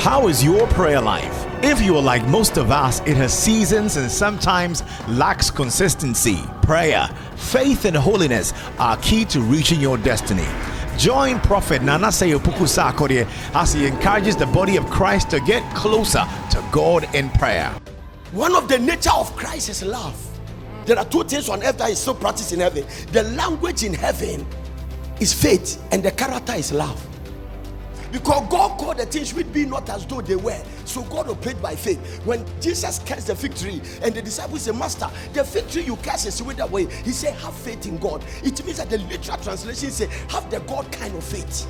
How is your prayer life? If you are like most of us, it has seasons and sometimes lacks consistency. Prayer, faith, and holiness are key to reaching your destiny. Join Prophet Nanase Opoku Sarkodie as he encourages the body of Christ to get closer to God in prayer. One of the nature of Christ is love. There are two things on earth that is so practiced in heaven. The language in heaven is faith, and the character is love. Because God called the things which be not as though they were. So God obeyed by faith. When Jesus cursed the fig tree and the disciples said, Master, the fig tree you curse is with that way. He said, have faith in God. It means that the literal translation says, have the God kind of faith.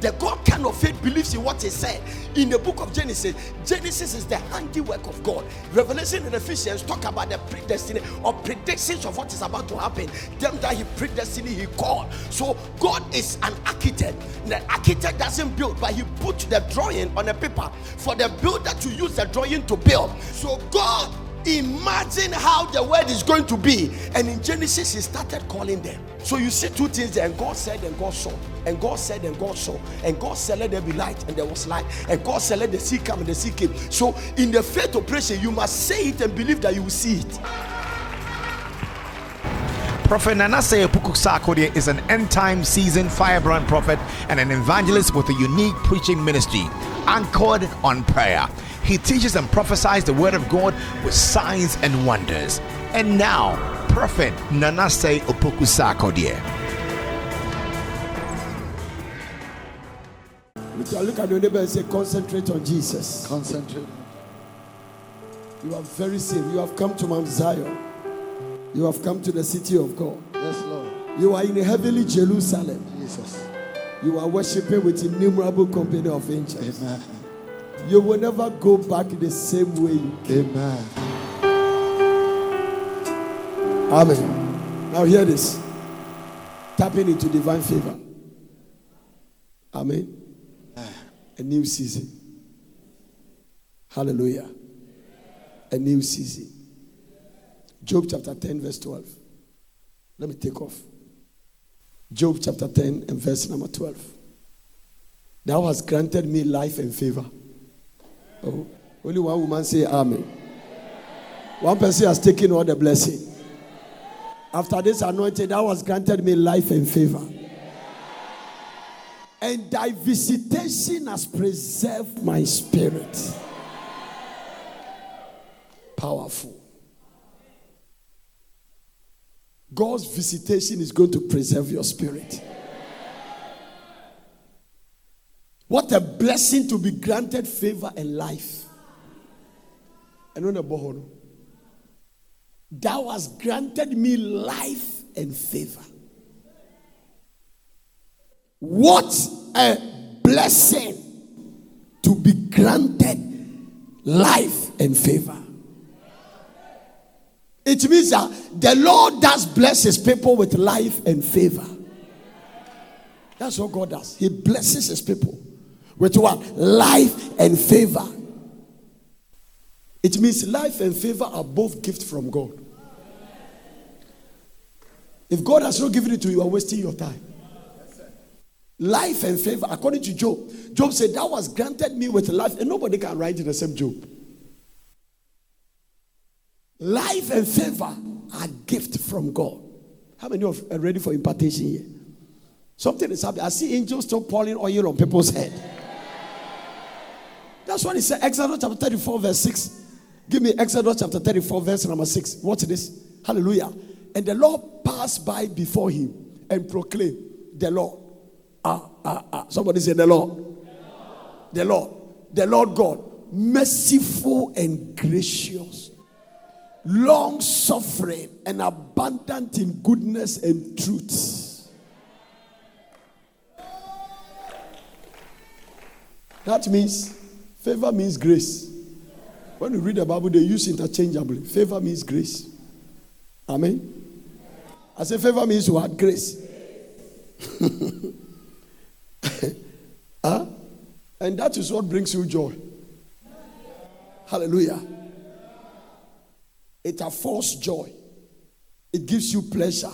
The God kind of faith believes in what he said. In the book of Genesis, Genesis is the handiwork of God. Revelation and Ephesians talk about the predestiny or predictions of what is about to happen. Them that he predestined, he called. So God is an architect. The architect doesn't build, but he put the drawing on a paper for the builder to use the drawing to build. So God imagine how the world is going to be, and in Genesis he started calling them. So you see two things there, and God said and God saw, and God said and God saw, and God said let there be light, and there was light, and God said let the sea come, and the sea came. So in the faith operation you must say it and believe that you will see it. Prophet Nanase Opoku Sarkodie is an end-time seasoned firebrand prophet and an evangelist with a unique preaching ministry anchored on prayer. He teaches and prophesies the word of God with signs and wonders. And now, Prophet Nanase Opoku Sarkodie. Look at your neighbor and say, concentrate on Jesus. Concentrate. You are very safe. You have come to Mount Zion. You have come to the city of God. Yes, Lord. You are in a heavenly Jerusalem. Jesus. You are worshiping with innumerable company of angels. Amen. You will never go back the same way you came. Amen. Amen. Now hear this. Tapping into divine favor. Amen. A new season. Hallelujah. A new season. Job chapter 10 verse 12. Let me take off. Job chapter 10 and verse number 12. Thou hast granted me life and favor. Oh, only one woman say amen. One person has taken all the blessing. After this anointing, thou hast granted me life and favor. And thy visitation has preserved my spirit. Powerful. God's visitation is going to preserve your spirit. What a blessing to be granted favor and life. And when thou hast granted me life and favor. What a blessing to be granted life and favor. It means that the Lord does bless his people with life and favor. That's what God does. He blesses his people with what? Life and favor. It means life and favor are both gifts from God. If God has not given it to you, you are wasting your time. Life and favor, according to Job. Job said, thou hast granted me with life, and nobody can write it except Job. Life and favor are gift from God. How many of you are ready for impartation here? Something is happening. I see angels still pouring oil on people's head. That's what he said. Exodus chapter 34 verse 6. Give me Exodus chapter 34 verse number 6. What's this? Hallelujah. And the Lord passed by before him and proclaimed, the Lord. Somebody say the Lord. The Lord. The Lord God. Merciful and gracious. Long suffering and abundant in goodness and truth. That means favor means grace. When you read the Bible, they use interchangeably. Favor means grace. Amen. I say favor means what? Grace. And that is what brings you joy. Hallelujah. It affords joy. It gives you pleasure.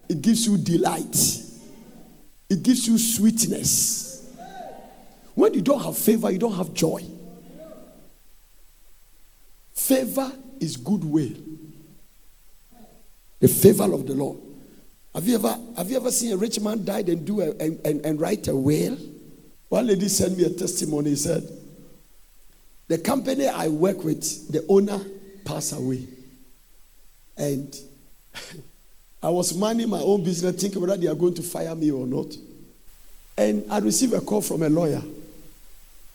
It gives you delight. It gives you sweetness. When you don't have favor, you don't have joy. Favor is goodwill. The favor of the Lord. Have you ever seen a rich man died and write a will? One lady sent me a testimony. He said, the company I work with, the owner passed away. And I was minding my own business, thinking whether they are going to fire me or not. And I received a call from a lawyer.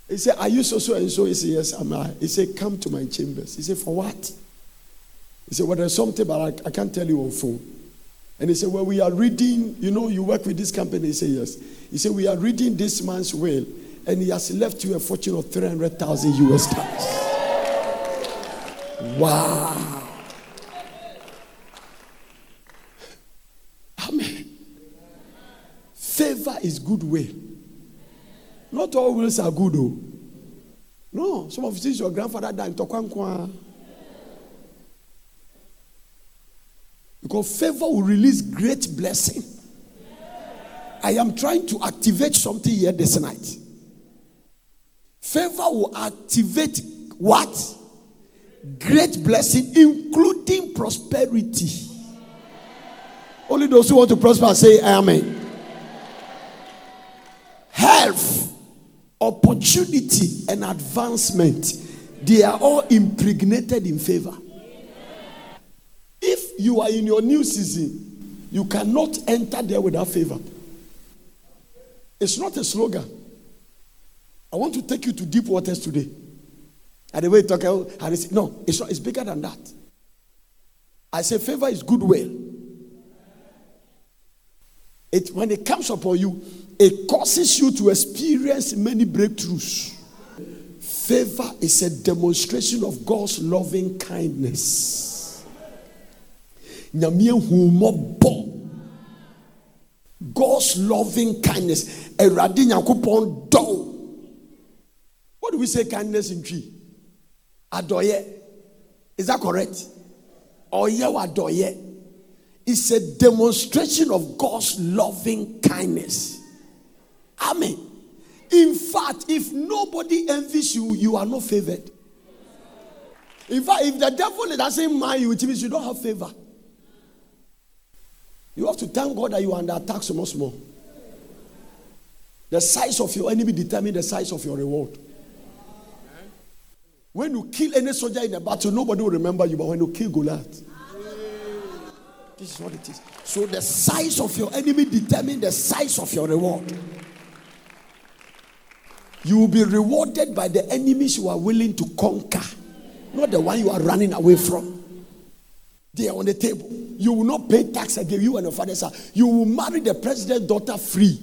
He said, are you so and so? He said, yes, am I. He said, come to my chambers. He said, for what? He said, well, there's something, but I can't tell you on phone. And he said, well, we are reading, you work with this company. He said, yes. He said, we are reading this man's will, and he has left you a fortune of $300,000. Wow. Amen. Favor is goodwill. Not all wills are good, though. No, some of you see your grandfather died in Tokwankwa. Because favor will release great blessing. I am trying to activate something here this night. Favor will activate what? Great blessing, including prosperity. Only those who want to prosper say amen. Health, opportunity, and advancement, they are all impregnated in favor. If you are in your new season, you cannot enter there without favor. It's not a slogan. I want to take you to deep waters today. And the way you talk, no, it's not. It's bigger than that. I say favor is goodwill. When it comes upon you, it causes you to experience many breakthroughs. Favor is a demonstration of God's loving kindness. God's loving kindness. What do we say kindness in tree? Adoye. Is that correct? Oye adoye. It's a demonstration of God's loving kindness. Amen. In fact, if nobody envies you, you are not favored. In fact, if the devil doesn't mind you, it means you don't have favor. You have to thank God that you are under attack so much more. The size of your enemy determines the size of your reward. When you kill any soldier in a battle, nobody will remember you. But when you kill Goliath, this is what it is. So the size of your enemy determines the size of your reward. You will be rewarded by the enemies you are willing to conquer, not the one you are running away from. They are on the table. You will not pay tax again. You and your father say, you will marry the president's daughter free.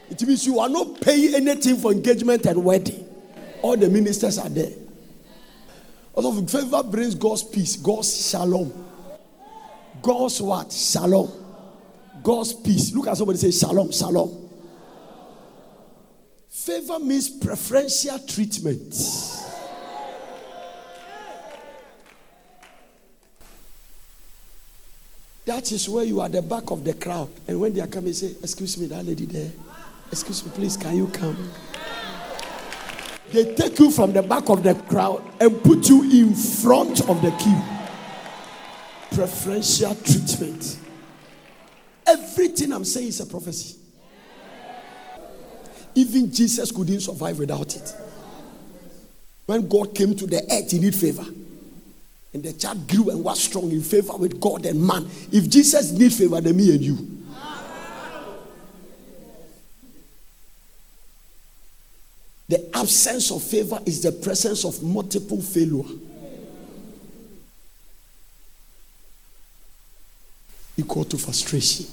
It means you are not paying anything for engagement and wedding. All the ministers are there. Also, favor brings God's peace, God's shalom. God's what? Shalom. God's peace. Look at somebody say shalom, shalom. Favor means preferential treatment. That is where you are at the back of the crowd. And when they are coming, say, excuse me, that lady there. Excuse me, please, can you come? They take you from the back of the crowd and put you in front of the queue. Preferential treatment. Everything I'm saying is a prophecy. Even Jesus couldn't survive without it. When God came to the earth, he needed favor. And the child grew and was strong in favor with God and man. If Jesus needs favor, then me and you. The absence of favor is the presence of multiple failure. Equal to frustration.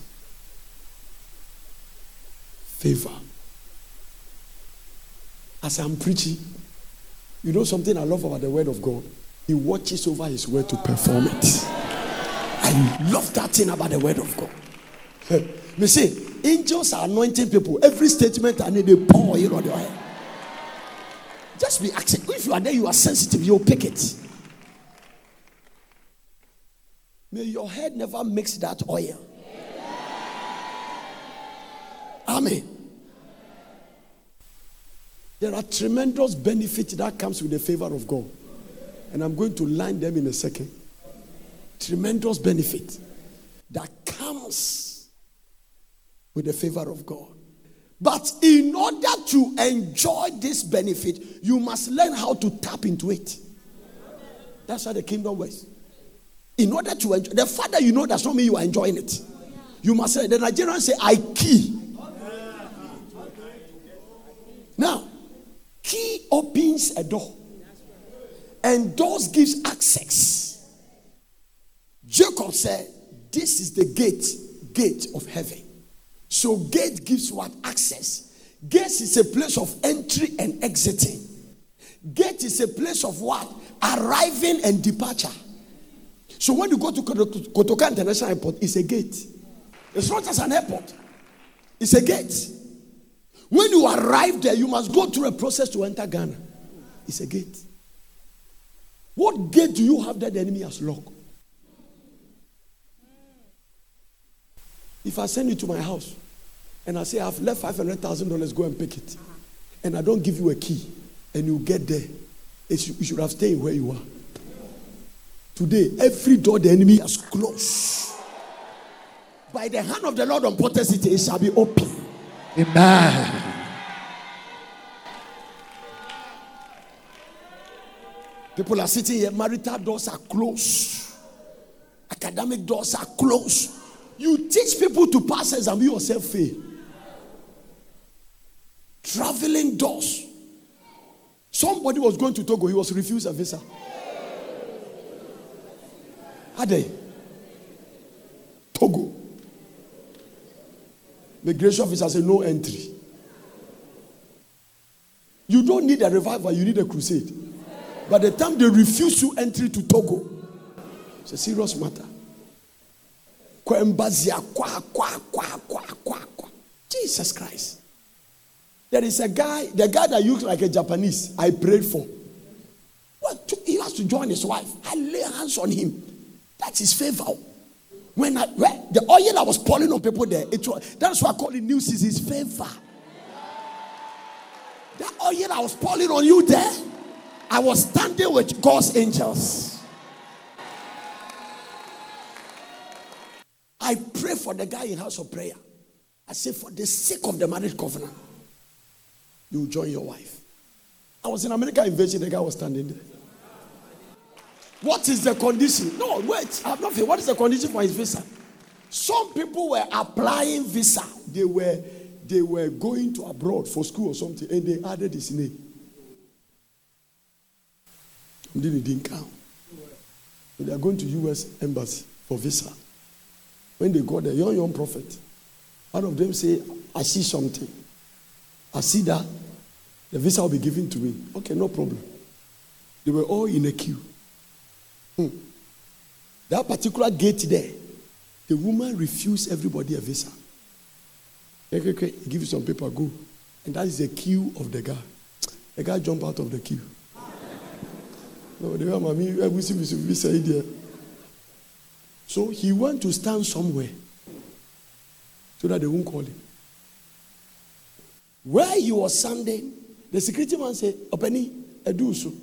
Favor. As I'm preaching, you know something I love about the word of God? He watches over his word to perform it. I love that thing about the word of God. Me say, angels are anointing people. Every statement I need, they pour oil on your head. Just be active. If you are there, you are sensitive, you'll pick it. May your head never mix that oil. Amen. There are tremendous benefits that comes with the favor of God. And I'm going to line them in a second. Tremendous benefit that comes with the favor of God. But in order to enjoy this benefit, you must learn how to tap into it. That's how the kingdom works. In order to enjoy, the fact that you know does not mean you are enjoying it. You must say, the Nigerians say, I key. Now, key opens a door. And doors gives access. Jacob said, this is the gate of heaven. So gate gives what? Access. Gate is a place of entry and exiting. Gate is a place of what? Arriving and departure. So when you go to Kotoka International Airport, it's a gate. It's not just an airport. It's a gate. When you arrive there, you must go through a process to enter Ghana. It's a gate. What gate do you have that the enemy has locked? If I send you to my house and I say I've left $500,000, go and pick it, and I don't give you a key, and you get there, you should have stayed where you are. Today, every door the enemy has closed, by the hand of the Lord on Potter City, it shall be open. Amen. People are sitting here, marital doors are closed. Academic doors are closed. You teach people to pass exam, you yourself fail. Traveling doors. Somebody was going to Togo, he was refused a visa. Are they? Togo. Migration officer said no entry. You don't need a revival, you need a crusade. By the time they refuse you entry to Togo, it's a serious matter. Jesus Christ. There is a guy, the guy that looks like a Japanese, I prayed for. He has to join his wife. I lay hands on him. That's his favor. When the oil I was pouring on people there, that's why I call it new season's favor. The oil I was pouring on you there, I was standing with God's angels. I pray for the guy in house of prayer. I say, for the sake of the marriage covenant, you join your wife. I was in America invasion, the guy was standing there. What is the condition? No, wait, I have nothing. What is the condition for his visa? Some people were applying visa. They were going to abroad for school or something, and they added his name. And then it didn't count. So they are going to U.S. embassy for visa. When they got there, young prophet, one of them say, I see something. I see that the visa will be given to me. Okay, no problem. They were all in a queue. That particular gate there, the woman refused everybody a visa. Okay, give you some paper, go. And that is the queue of the guy. The guy jumped out of the queue. No, they were visa. So he went to stand somewhere so that they won't call him. Where he was standing, the security man said, Openi, Edusu.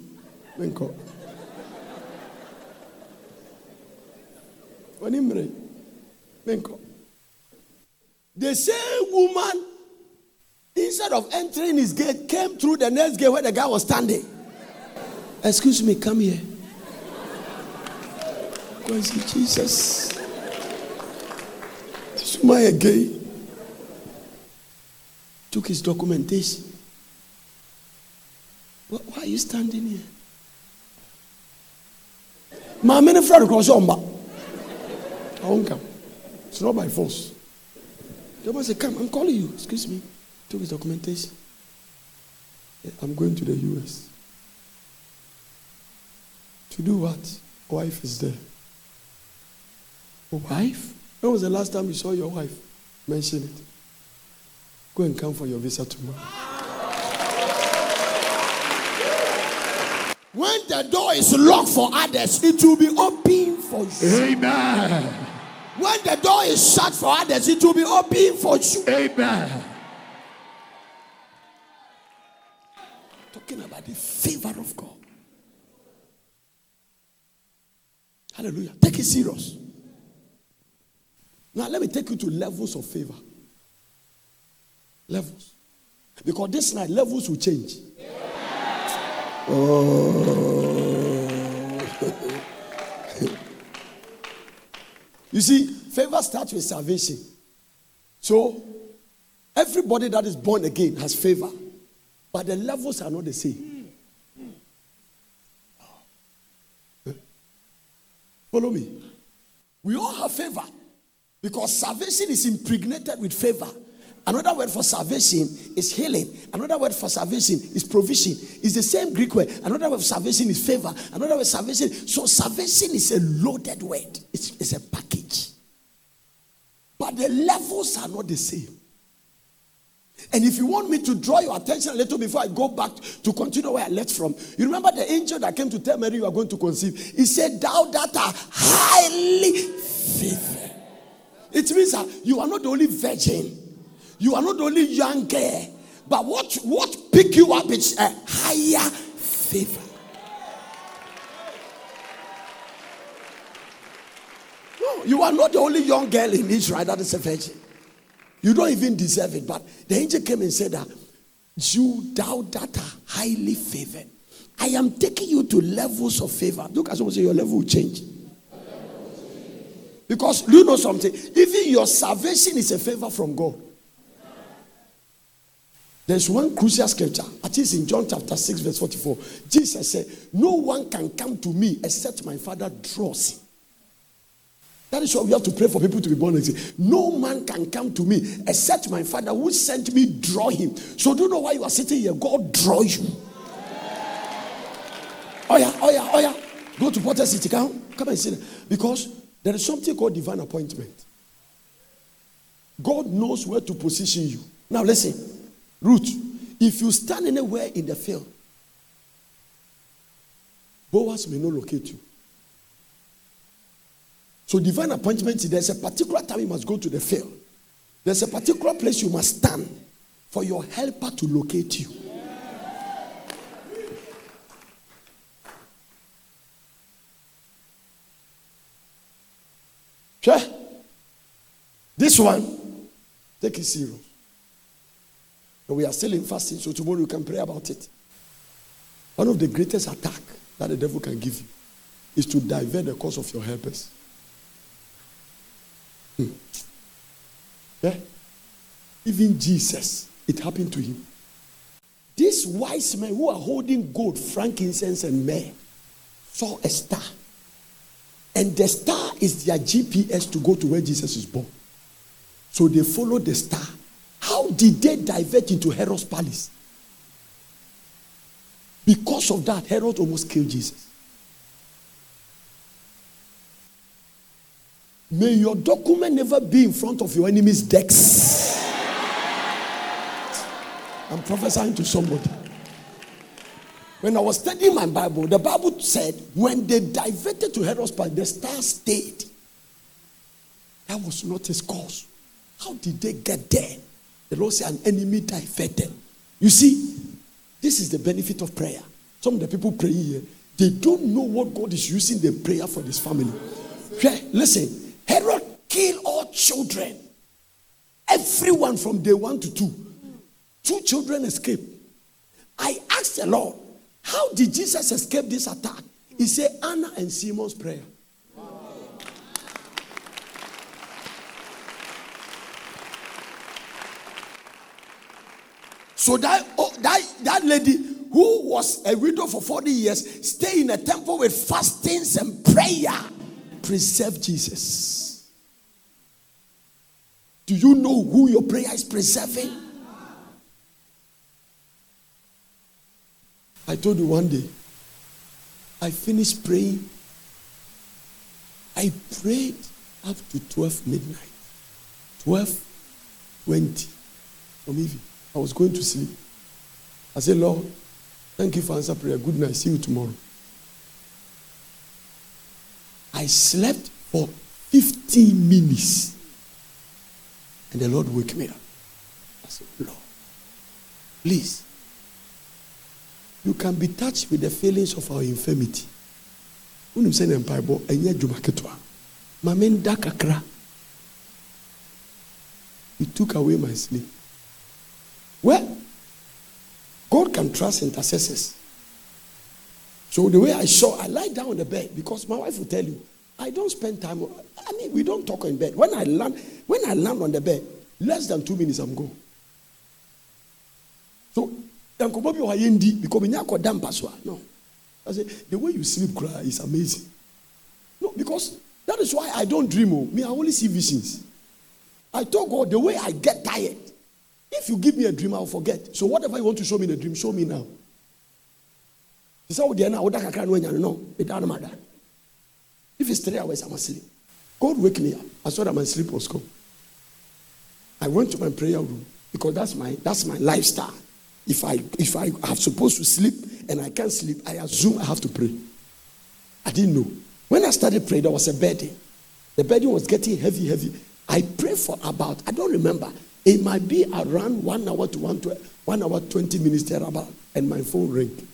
Menko. The same woman, instead of entering his gate, came through the next gate where the guy was standing. Excuse me, come here. Go and see Jesus. This woman again took his documentation. Why are you standing here? My many friend across your back. I won't come. It's not by force. The man said, come, I'm calling you. Excuse me. Took his documentation. Yeah, I'm going to the US. To do what? Wife is there. Wife? When was the last time you saw your wife? Mention it. Go and come for your visa tomorrow. When the door is locked for others, it will be open for you. Amen. When the door is shut for others, it will be open for you. Amen. Talking about the favor of God. Hallelujah. Take it serious. Now let me take you to levels of favor. Levels. Because this night levels will change. Oh. You see, favor starts with salvation. So everybody that is born again has favor. But the levels are not the same. Follow me. We all have favor. Because salvation is impregnated with favor. Another word for salvation is healing. Another word for salvation is provision. It's the same Greek word. Another word for salvation is favor. Another word for salvation. So salvation is a loaded word. It's a package. But the levels are not the same. And if you want me to draw your attention a little before I go back to continue where I left from, you remember the angel that came to tell Mary you are going to conceive? He said, thou that are highly favored. It means that you are not the only virgin. You are not the only young girl. But what pick you up is a higher favor. No, you are not the only young girl in Israel that is a virgin. You don't even deserve it. But the angel came and said that, you, thou that are highly favored, I am taking you to levels of favor. Look at someone say your level will change. Because you know something, even your salvation is a favor from God. There's one crucial scripture, at least in John chapter 6 verse 44. Jesus said, no one can come to me except my Father draws him. That is why we have to pray for people to be born again. No man can come to me except my Father who sent me draw him. So do you know why you are sitting here? God draw you. Oh yeah. Go to Porter City. Come and sit there. Because there is something called divine appointment. God knows where to position you. Now listen, Ruth, if you stand anywhere in the field, Boaz may not locate you. So divine appointment, there's a particular time you must go to the field. There's a particular place you must stand for your helper to locate you. Sure? This one, take it serious. And we are still in fasting, so tomorrow you can pray about it. One of the greatest attacks that the devil can give you is to divert the course of your helpers. Yeah? Even Jesus, it happened to him. These wise men who are holding gold, frankincense, and myrrh saw a star. And the star is their GPS to go to where Jesus is born. So they followed the star. How did they divert into Herod's palace? Because of that, Herod almost killed Jesus. May your document never be in front of your enemy's decks. I'm prophesying to somebody. When I was studying my Bible, the Bible said when they diverted to Herod's palace, the star stayed. That was not his cause. How did they get there? The Lord said an enemy diverted. You see, this is the benefit of prayer. Some of the people praying here, they don't know what God is using the prayer for this family. Okay, listen. Herod killed all children. Everyone from day 1 to 2. 2 children escaped. I asked the Lord, how did Jesus escape this attack? He said, Anna and Simon's prayer. So that lady who was a widow for 40 years, stayed in a temple with fastings and prayer, preserved Jesus. Do you know who your prayer is preserving? I told you one day, I finished praying. I prayed up to 12 midnight. 12:20. Or maybe I was going to sleep. I said, Lord, thank you for answer prayer. Good night. See you tomorrow. I slept for 15 minutes. And the Lord woke me up. I said, Lord, please, You can be touched with the feelings of our infirmity. When you say in Bible, enya jumaketwa. Mamenda kakra. He took away my sleep. Well, God can trust intercessors. So the way I lie down on the bed because my wife will tell you, I don't spend time. We don't talk in bed. When I land on the bed, less than 2 minutes, I'm gone. So, no. I say, the way you sleep cry is amazing. No, because that is why I don't dream. Me, I only see visions. I told God, the way I get tired, if you give me a dream, I'll forget. So whatever you want to show me in a dream, show me now. If it's 3 hours, I'm asleep. God wake me up. I saw that my sleep was gone. I went to my prayer room because that's my lifestyle. If I am supposed to sleep and I can't sleep, I assume I have to pray. I didn't know. When I started praying, there was a bedding. The bedding was getting heavy. I prayed for about, I don't remember. It might be around 1 hour to 1 hour 20 minutes thereabout, and my phone rang.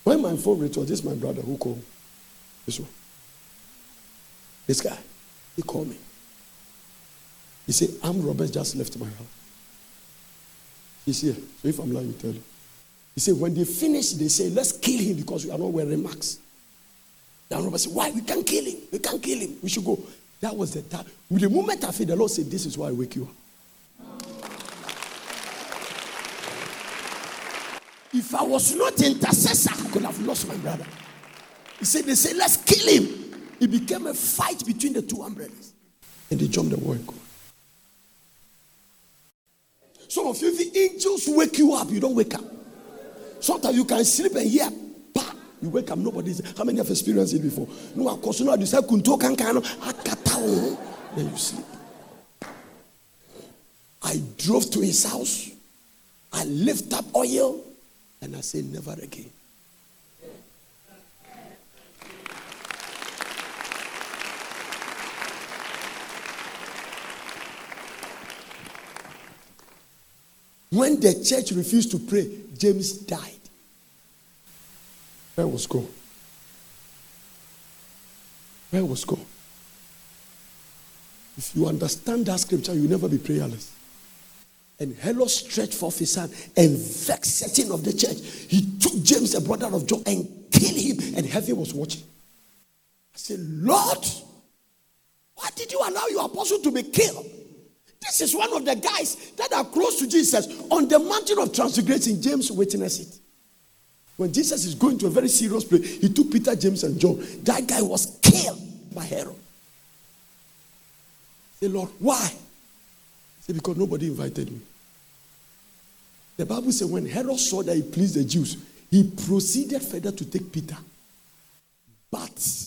When my phone rang, it was this my brother who called. This one. This guy. He called me. He said, Robert just left my house. He's here. So if I'm lying, you tell you. He said, when they finish, they say, let's kill him because we are not wearing masks. Then Robert said, why? We can't kill him. We can't kill him. We should go. That was the time. With the moment I feel, the Lord said, this is why I wake you up. If I was not intercessor, I could have lost my brother. He said, they say, let's kill him. It became a fight between the two umbrellas. And they jumped the wall and go. Some of you, the angels wake you up, you don't wake up. Sometimes you can sleep and hear, bah, you wake up, nobody's. How many have experienced it before? No, of course, you say, then you sleep. I drove to his house. I lift up oil. And I say, never again. When the church refused to pray, James died. Where was God? Where was God? If you understand that scripture, you'll never be prayerless. And Herod stretched forth his hand and vexed certain of the church. He took James, the brother of John, and killed him. And heaven was watching. I said, Lord, why did you allow your apostle to be killed? This is one of the guys that are close to Jesus. On the mountain of transfiguration, James witnessed it. When Jesus is going to a very serious place, he took Peter, James, and John. That guy was killed by Herod. I said, Lord, why? He said, because nobody invited me. The Bible says when Herod saw that he pleased the Jews, he proceeded further to take Peter. But,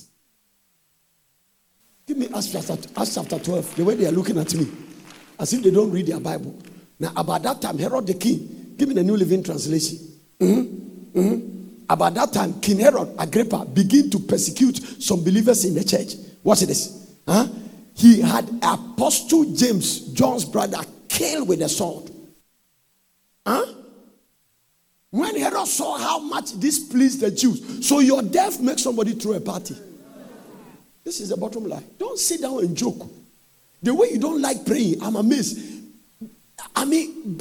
give me Acts chapter 12, the way they are looking at me, as if they don't read their Bible. Now, about that time, Herod the king, give me the New Living Translation. About that time, King Herod Agrippa began to persecute some believers in the church. Watch this. He had Apostle James, John's brother, killed with a sword. When Herod saw how much this pleased the Jews, so your death makes somebody throw a party. This is the bottom line. Don't sit down and joke. The way you don't like praying, I'm amazed. I mean,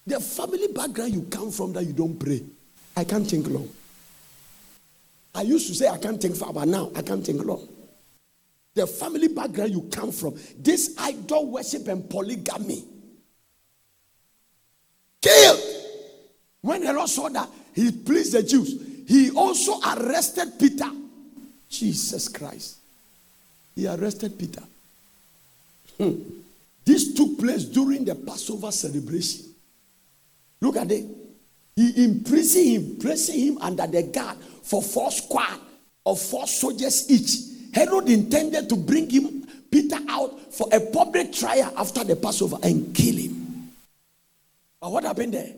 the family background you come from that you don't pray. I can't think long. I used to say I can't think far, but now I can't think long. The family background you come from, this idol worship and polygamy. Killed. When Herod saw that he pleased the Jews, he also arrested Peter. Jesus Christ. He arrested Peter. This took place during the Passover celebration. Look at it. He imprisoned him, placing him under the guard for 4 squad of 4 soldiers each. Herod intended to bring Peter out for a public trial after the Passover and kill him. But what happened there?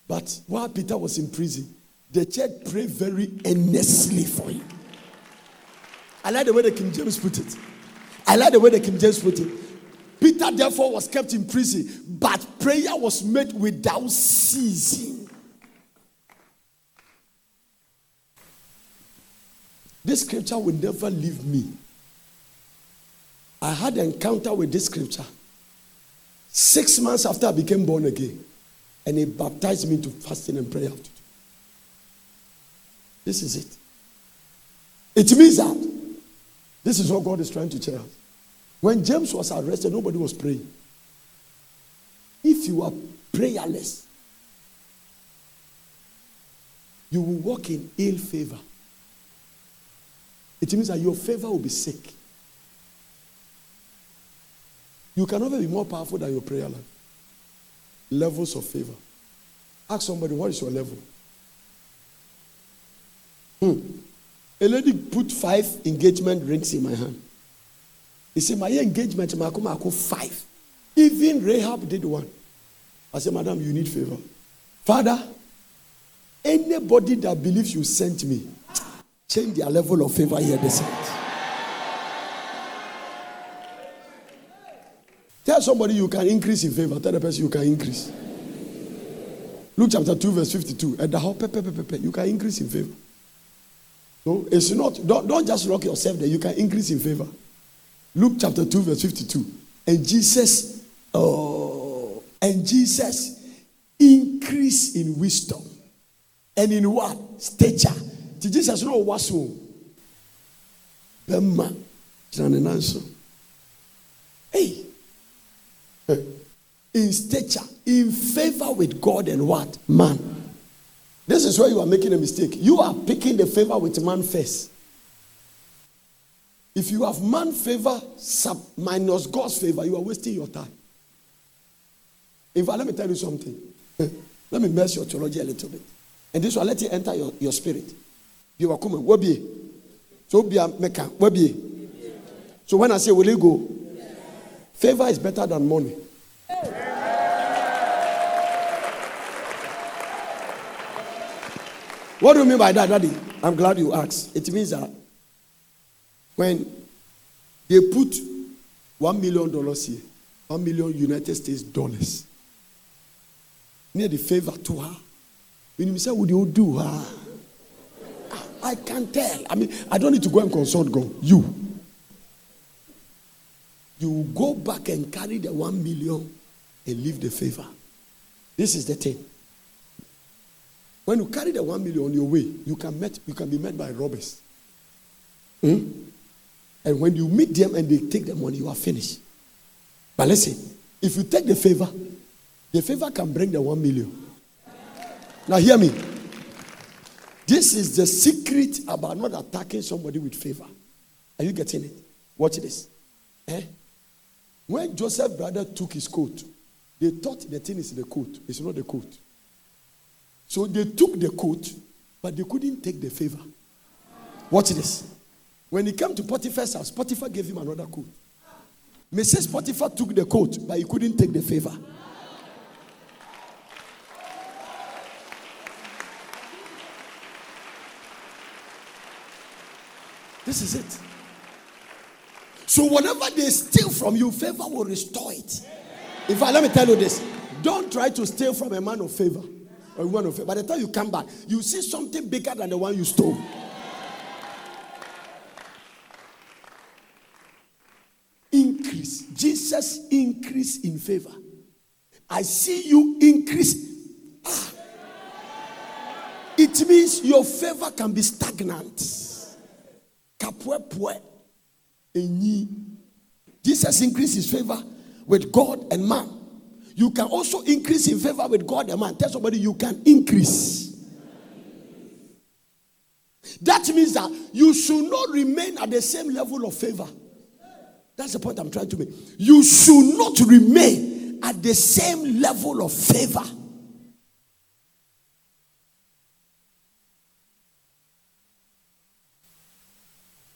But while Peter was in prison, the church prayed very earnestly for him. I like the way the King James put it. Peter therefore was kept in prison, but prayer was made without ceasing. This scripture will never leave me. I had an encounter with this scripture 6 months after I became born again. And he baptized me into fasting and prayer. This is it. It means that this is what God is trying to tell us. When James was arrested, nobody was praying. If you are prayerless, you will walk in ill favor. It means that your favor will be sick. You can never be more powerful than your prayer life. Levels of favor. Ask somebody, what is your level? A lady put 5 engagement rings in my hand. He said, my engagement, I 5. Even Rahab did one. I said, Madam, you need favor. Father, anybody that believes you sent me, change their level of favor here this end. Tell somebody you can increase in favor. Tell the person you can increase. Luke chapter 2 verse 52. At the house, you can increase in favor. So it's not, don't just lock yourself there. You can increase in favor. Luke chapter 2 verse 52. And Jesus increased in wisdom. And in what? Stature. Jesus no was so. Bema. Hey. In stature, in favor with God and what? Man. This is where you are making a mistake. You are picking the favor with man first. If you have man favor minus God's favor, you are wasting your time. In fact, let me tell you something. Let me mess your theology a little bit. And this will let you enter your spirit. You are coming. So be a mecca. So when I say, will you go? Favor is better than money. What do you mean by that, Daddy? I'm glad you asked. It means that when they put $1 million here, $1 million United States dollars, near the favor to her, when you say, would you do her? I can tell. I mean, I don't need to go and consult God. You go back and carry the 1 million and leave the favor. This is the thing. When you carry the 1 million on your way, you can be met by robbers. And when you meet them and they take the money, you are finished. But listen, if you take the favor can bring the 1 million. Now hear me. This is the secret about not attacking somebody with favor. Are you getting it? Watch this. When Joseph's brother took his coat, they thought the thing is the coat. It's not the coat. So they took the coat, but they couldn't take the favor. Watch this. When he came to Potiphar's house, Potiphar gave him another coat. Mrs. Potiphar took the coat, but he couldn't take the favor. This is it. So whatever they steal from you, favor will restore it. In fact, let me tell you this. Don't try to steal from a man of favor. Or a woman of favor. By the time you come back, you see something bigger than the one you stole. Increase. Jesus increased in favor. I see you increase. It means your favor can be stagnant. Jesus increased his favor with God and man. You can also increase in favor with God and man. Tell somebody you can increase. That means that you should not remain at the same level of favor. That's the point I'm trying to make. You should not remain at the same level of favor.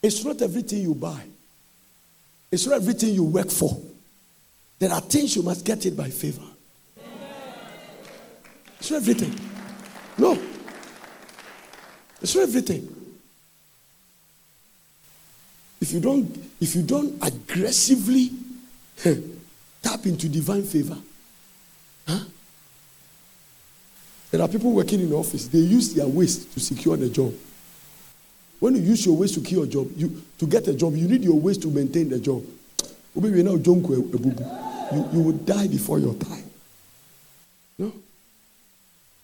It's not everything you buy. It's not everything you work for. There are things you must get it by favor. It's not everything. No. It's not everything. If you don't aggressively tap into divine favor, there are people working in the office. They use their waist to secure the job. When you use your ways to kill your job, to get a job, you need your ways to maintain the job. You will die before your time. No?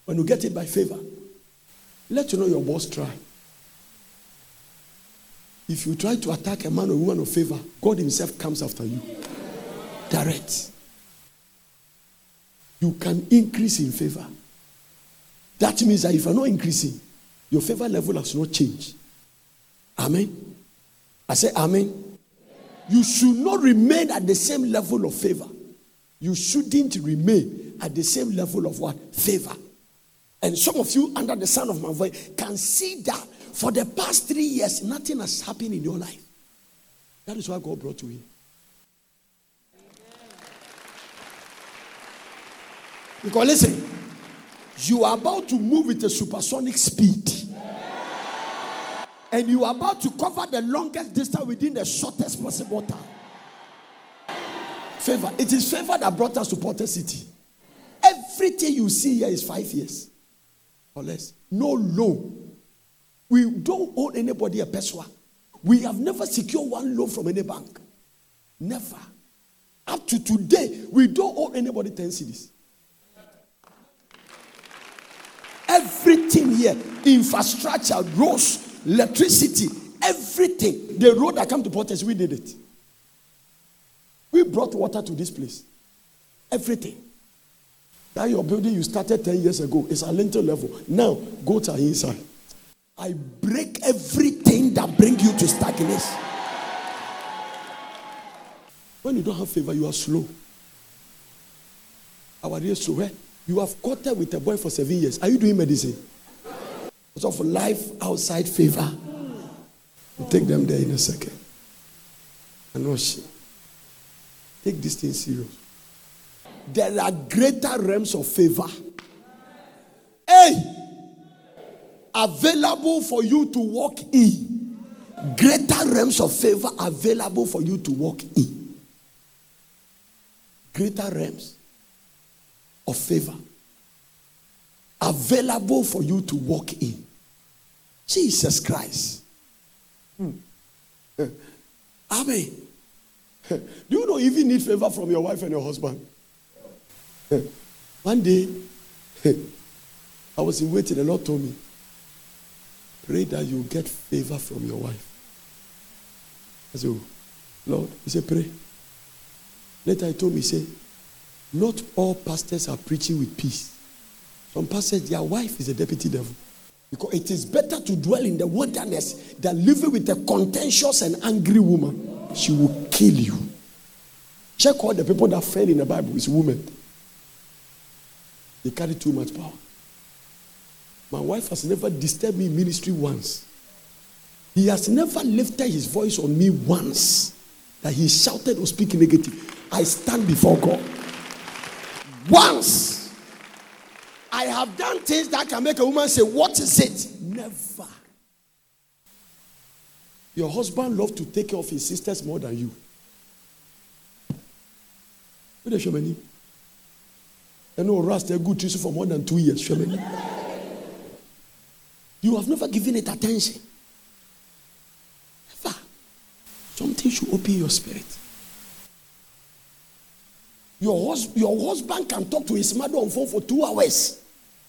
When you get it by favor, let you know your boss try. If you try to attack a man or woman of favor, God himself comes after you. Direct. You can increase in favor. That means that if you're not increasing, your favor level has not changed. Amen. I say amen. You should not remain at the same level of favor. You shouldn't remain at the same level of what? Favor. And some of you under the sound of my voice can see that for the past 3 years, nothing has happened in your life. That is why God brought you in. Because listen, you are about to move with a supersonic speed. And you are about to cover the longest distance within the shortest possible time. Favor. It is favor that brought us to Porter City. Everything you see here is 5 years or less. No loan. We don't owe anybody a pesewa. We have never secured one loan from any bank. Never. Up to today, we don't owe anybody 10 cedis. Everything here, infrastructure, roads, electricity, everything. The road that come to Porters, we did it. We brought water to this place. Everything. That your building you started 10 years ago is a lintel level. Now, goats are inside. I break everything that brings you to stagnation. When you don't have favor, you are slow. Our dear so you have courted with a boy for 7 years. Are you doing medicine? Because of life outside favor. We'll take them there in a second. I know she. Take this thing serious. There are greater realms of favor. Hey! Available for you to walk in. Greater realms of favor available for you to walk in. Greater realms of favor available for you to walk in. Jesus Christ. Amen. Do you know if you need favor from your wife and your husband? One day, I was in waiting. The Lord told me, pray that you get favor from your wife. I said, oh, Lord, he said, pray. Later he told me, he said, not all pastors are preaching with peace. Some pastors, their wife is a deputy devil. Because it is better to dwell in the wilderness than living with a contentious and angry woman. She will kill you. Check all the people that fell in the Bible. It's women. They carry too much power. My wife has never disturbed me in ministry once. He has never lifted his voice on me once that he shouted or speak negative. I stand before God. Once. I have done things that can make a woman say, what is it? Never. Your husband loves to take care of his sisters more than you. What is your name? I know Rust, a good teacher for more than 2 years. You have never given it attention. Never. Something should open your spirit. Your husband can talk to his mother on phone for 2 hours.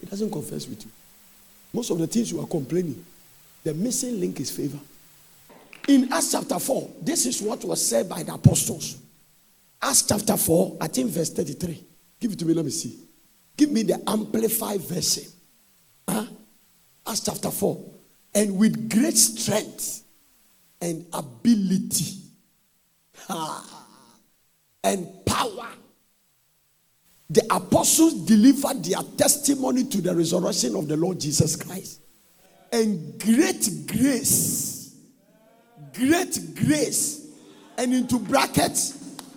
He doesn't confess with you. Most of the things you are complaining, the missing link is favor. In Acts chapter 4, this is what was said by the apostles. Acts chapter 4, I think verse 33. Give it to me, let me see. Give me the amplified version. Acts chapter 4. And with great strength and ability and power, the apostles delivered their testimony to the resurrection of the Lord Jesus Christ. And great grace, and into bracket,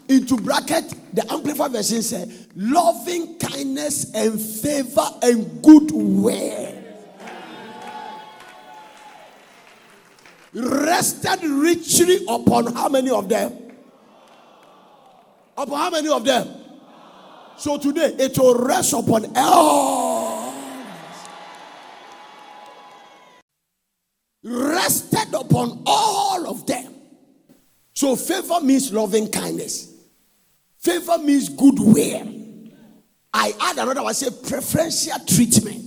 the Amplified version says, loving kindness and favor and goodwill rested richly upon how many of them? Upon how many of them? So today, it will rest upon all. Rested upon all of them. So favor means loving kindness. Favor means goodwill. I add another one, say preferential treatment.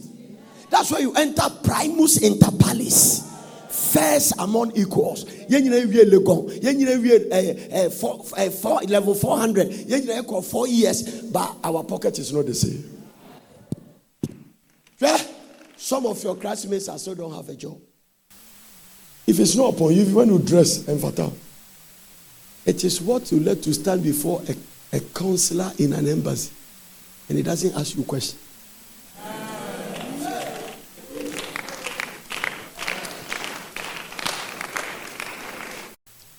That's why you enter primus inter pares, first among equals. Level 400. 4 years, but our pocket is not the same. Some of your classmates still don't have a job. If it's not upon you, if you want to dress and fatal, it is what you let to stand before a counselor in an embassy, and he doesn't ask you questions.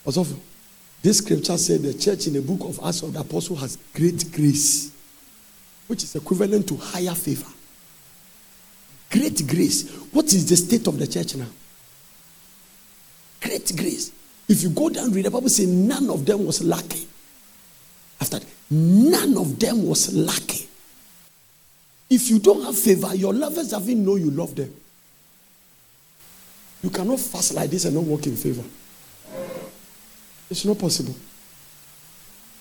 Also, this scripture said the church in the book of Acts of the Apostle has great grace, which is equivalent to higher favor. Great grace. What is the state of the church now? Great grace. If you go down and read, the Bible says none of them was lacking. After that, none of them was lacking. If you don't have favor, your lovers haven't know you love them. You cannot fast like this and not walk in favor. It's not possible.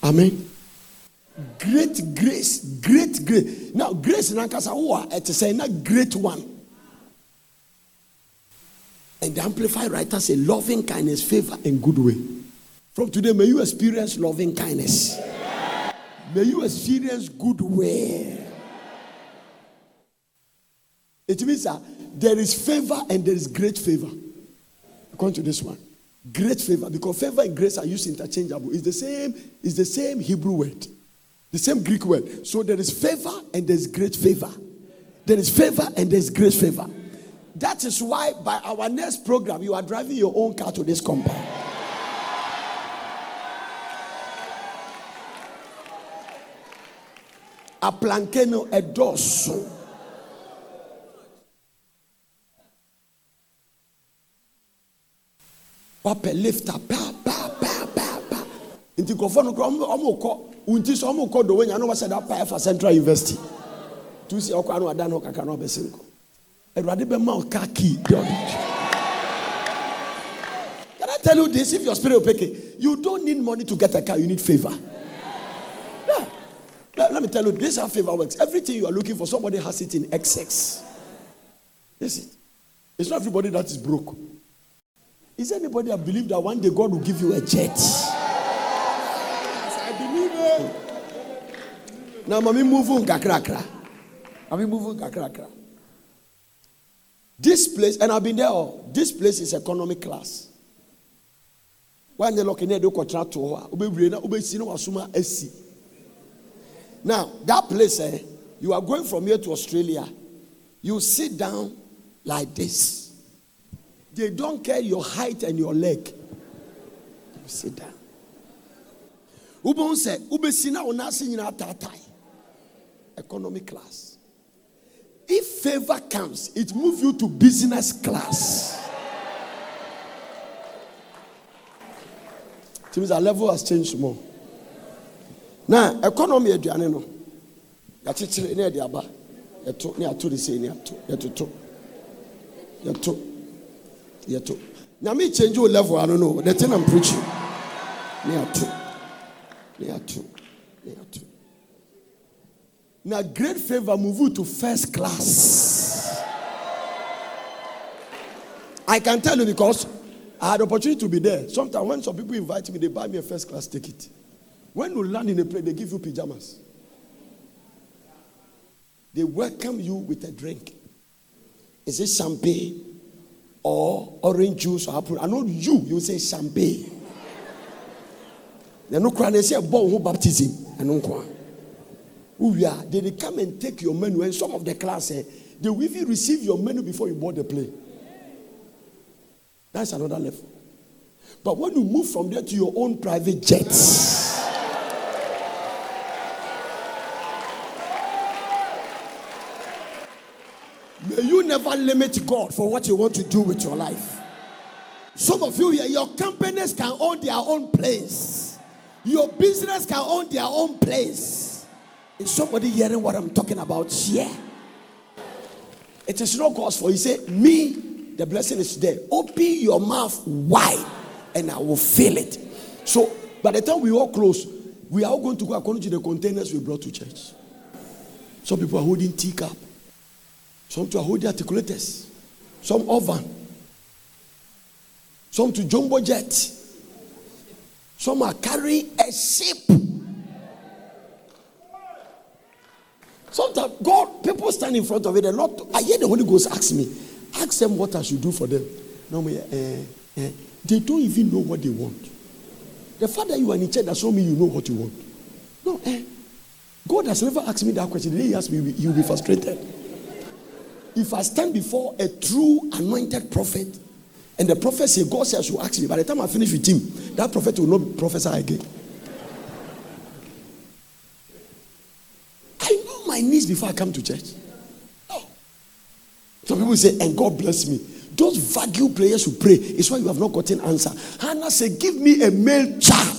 Amen. Great grace. Great grace. Now, grace in Ankasa, it is a great one. And the Amplified writer say loving kindness, favor, and goodwill. From today, may you experience loving kindness. May you experience goodwill. It means that there is favor and there is great favor. According to this one. Great favor, because favor and grace are used interchangeable. It's the same Hebrew word. The same Greek word. So there is favor and there is great favor. There is favor and there is great favor. That is why by our next program, you are driving your own car to this compound. A plankeno edoso. Papa lift up, pa. Inti kofono kro omoko, unti so omoko do we nya no wase da pa for Central University. Tu si okwa no ada no kaka no besenko. Erade be ma o ka key. Can I tell you this? If your spirit will pick it, you don't need money to get a car, you need favor. Yeah. Let me tell you, this is how favor works. Everything you are looking for, somebody has it in excess. That's it. It's not everybody that is broke. Is there anybody that believes that one day God will give you a jet? Yes, I believe it. Now, mami move kakrakra. This place, and I've been there. This place is economic class. When they look in there, they contract to her. Now, that place, you are going from here to Australia. You sit down like this. They don't care your height and your leg. You sit down. Economic class. If favor comes, it moves you to business class. It means our level has changed more. Now, economy eduane ya chichire ne de aba. Yeto ne ato de sei ne ato. Yeto. Now me change your level, I don't know. The thing I'm preaching. Ne ato. Now great favor move you to first class. I can tell you because I had the opportunity to be there. Sometimes when some people invite me, they buy me a first class ticket. When you land in a plane, they give you pajamas. They welcome you with a drink. Is it champagne or orange juice or apple? I know you say champagne. They no cry, they say a born baptism. I know cry. They come and take your menu, and some of the class they will even receive your menu before you board the plane. That's another level. But when you move from there to your own private jets, may you never limit God for what you want to do with your life. Some of you here, your companies can own their own place. Your business can own their own place. Is somebody hearing what I'm talking about here? It is not God's fault. He said, me the blessing is there. Open your mouth wide and I will fill it. So by the time we all close, we are all going to go according to the containers we brought to church. Some people are holding teacup. Some to are holding articulators. Some oven. Some to jumbo jet. Some are carrying a ship. Sometimes God, people stand in front of it a lot. I hear the Holy Ghost ask me, ask them what I should do for them. No, they don't even know what they want. The fact that you are in church does not mean you know what you want. No, God has never asked me that question. The day he asked me, you will be frustrated. If I stand before a true anointed prophet, and the prophet says, God says, you ask me, by the time I finish with him, that prophet will not prophesy again. I know my needs before I come to church. No. Some people say, and God bless me. Those vague prayers you pray is why you have not gotten answer. Hannah said, give me a male child.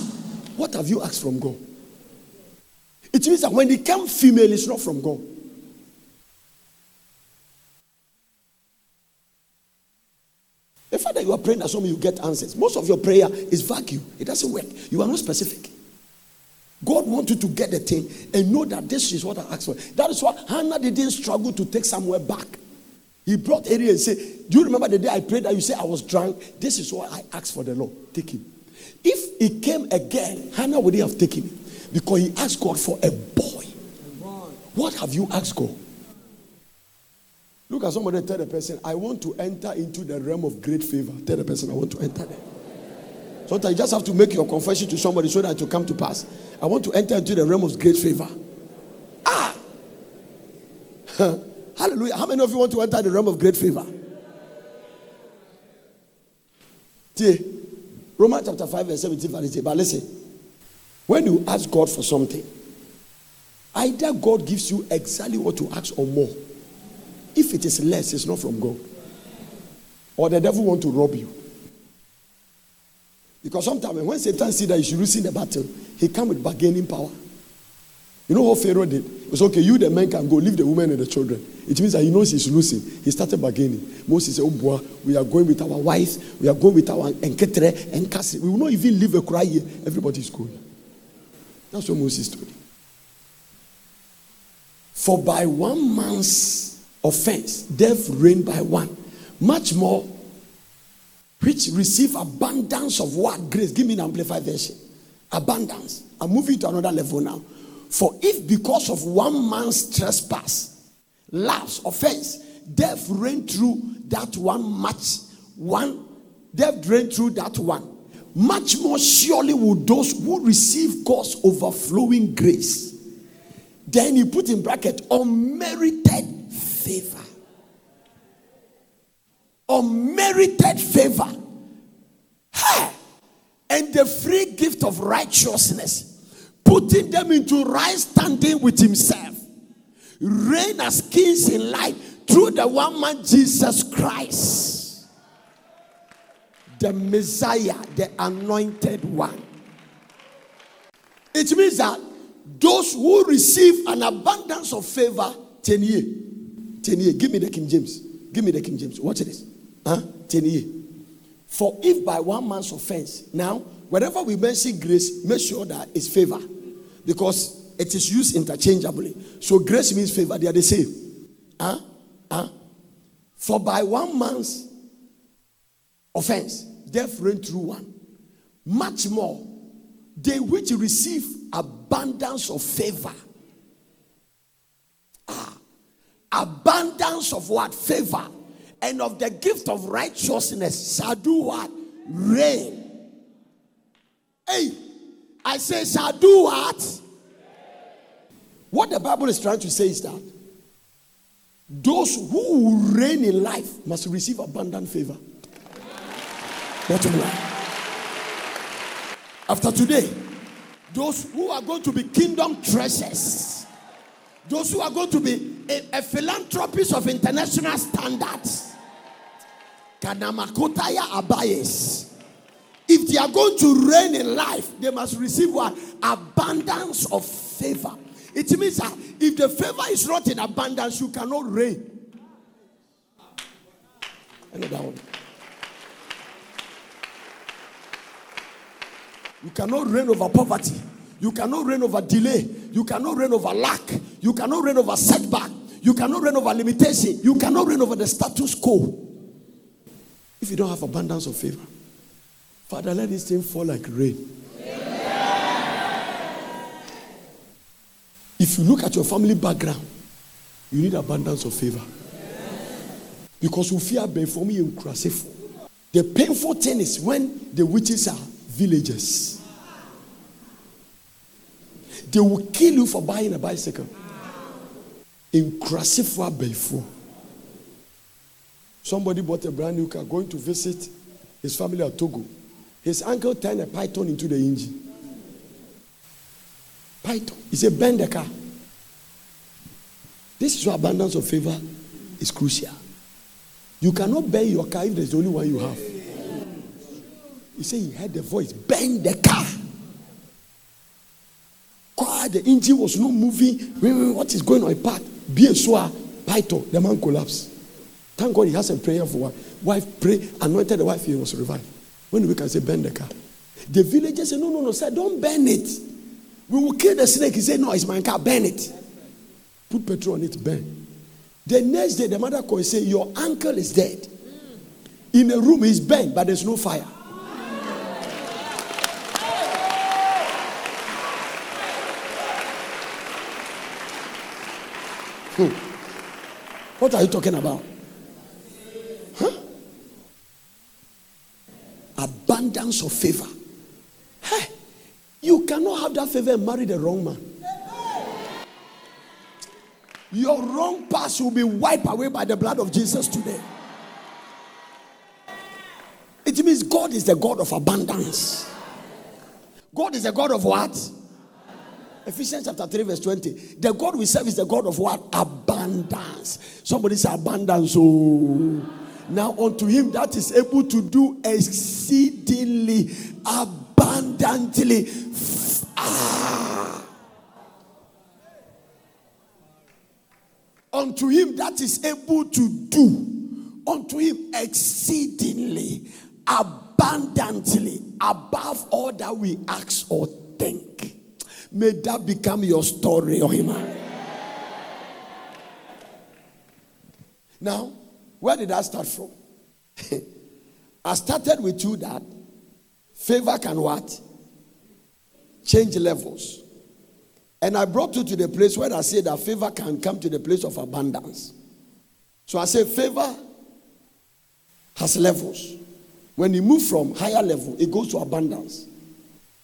What have you asked from God? It means that when they come female, it's not from God. The fact that you are praying that some of you get answers. Most of your prayer is vacuum. It doesn't work. You are not specific. God wants you to get the thing and know that this is what I asked for. That is why Hannah didn't struggle to take somewhere back. He brought Aaron and said, do you remember the day I prayed that you say I was drunk? This is what I asked for the Lord. Take him. If he came again, Hannah wouldn't have taken him because he asked God for a boy. What have you asked God? Look at somebody and tell the person, I want to enter into the realm of great favor. Tell the person, I want to enter there. Sometimes you just have to make your confession to somebody so that it will come to pass. I want to enter into the realm of great favor. Hallelujah. How many of you want to enter the realm of great favor? Romans chapter 5 verse 17. But listen, when you ask God for something, either God gives you exactly what you ask or more. If it is less, it's not from God. Or the devil want to rob you. Because sometimes when Satan sees that he's losing the battle, he comes with bargaining power. You know what Pharaoh did? It was okay, you the men can go, leave the women and the children. It means that he knows he's losing. He started bargaining. Moses said, oh boy, we are going with our wives, we are going with our enketre and kasi. We will not even leave a cry here. Everybody is going. That's what Moses told him. For by one man's offense, death reigned by one. Much more, which receive abundance of what? Grace. Give me an amplified version. Abundance. I'm moving to another level now. For if because of one man's trespass, lapse, offense, death reigned through that death reigned through that one. Much more surely will those who receive God's overflowing grace. Then he put in bracket, unmerited favor. Unmerited favor. Hey! And the free gift of righteousness, putting them into right standing with himself, reign as kings in life through the one man Jesus Christ, the Messiah, the anointed one. It means that those who receive an abundance of favor, 10 years. Give me the King James. Give me the King James. Watch this. 10 years. For if by one man's offense, now, whenever we mention grace, make sure that it's favor. Because it is used interchangeably. So grace means favor. They are the same. For by one man's offense, death reigned through one. Much more, they which receive abundance of favor. Abundance of what? Favor. And of the gift of righteousness shall do what? Reign. Hey, I say shall do what? What the Bible is trying to say is that those who reign in life must receive abundant favor. Bottom line. After today, those who are going to be kingdom treasures, those who are going to be a philanthropist of international standards, Kanamakotaya Abayes, if they are going to reign in life, they must receive what? Abundance of favor. It means that if the favor is not in abundance, you cannot reign. Another one. You cannot reign over poverty. You cannot reign over delay. You cannot reign over lack. You cannot reign over setback. You cannot reign over limitation. You cannot reign over the status quo if you don't have abundance of favor. Father, let this thing fall like rain. If you look at your family background, you need abundance of favor. Because we fear before me in Krasif. The painful thing is when the witches are villagers. They will kill you for buying a bicycle. In Krasifwa Beifo. Somebody bought a brand new car going to visit his family at Togo. His uncle turned a python into the engine. Python. He said, bend the car. This is why abundance of favor is crucial. You cannot bend your car if there's the only one you have. He said he heard the voice, bend the car. The engine was not moving. What is going on? Part BSOA Python. The man collapsed. Thank God he has a prayer for wife. Pray, anointed the wife. He was revived. When we can say bend the car, the villagers say no, sir, don't bend it. We will kill the snake. He said no, it's my car. Burn it. Put petrol on it. Burn. The next day, the mother called and say your uncle is dead. In a room, he's burned, but there's no fire. What are you talking about? Huh? Abundance of favor. Hey, you cannot have that favor and marry the wrong man. Your wrong past will be wiped away by the blood of Jesus today. It means God is the God of abundance. God is the God of what? Ephesians chapter 3 verse 20. The God we serve is the God of what? Abundance. Somebody say abundance. Oh. Now unto him that is able to do exceedingly abundantly. Unto him that is able to do. Unto him exceedingly abundantly above all that we ask or think. May that become your story, Ohima. Now, where did I start from? I started with you that favor can what? Change levels. And I brought you to the place where I said that favor can come to the place of abundance. So I said favor has levels. When you move from higher level, it goes to abundance.